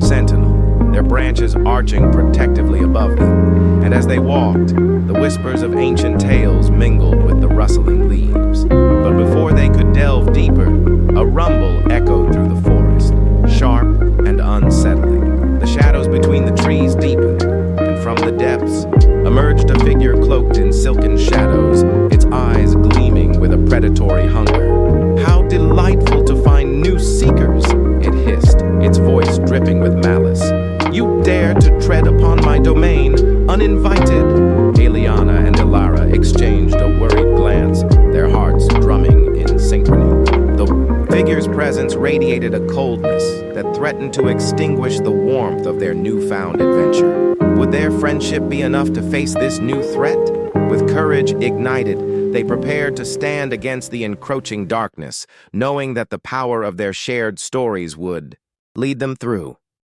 sentinel, their branches arching protectively above them, and as they walked, the whispers of ancient tales mingled with the rustling leaves. But before they could delve deeper, a rumble echoed through the forest, sharp and unsettling. The shadows between the trees deepened, and from the depths emerged a figure cloaked in silken shadows, its eyes gleaming with a predatory hunger. "How delightful to find new seekers," it hissed, its voice dripping with malice. "You dare to tread upon my domain, uninvited." Eliana and Elara exchanged a worried glance, their hearts drumming in synchrony. The figure's presence radiated a coldness that threatened to extinguish the warmth of their newfound adventure. Would their friendship be enough to face this new threat? With courage ignited, they prepared to stand against the encroaching darkness, knowing that the power of their shared stories would lead them through.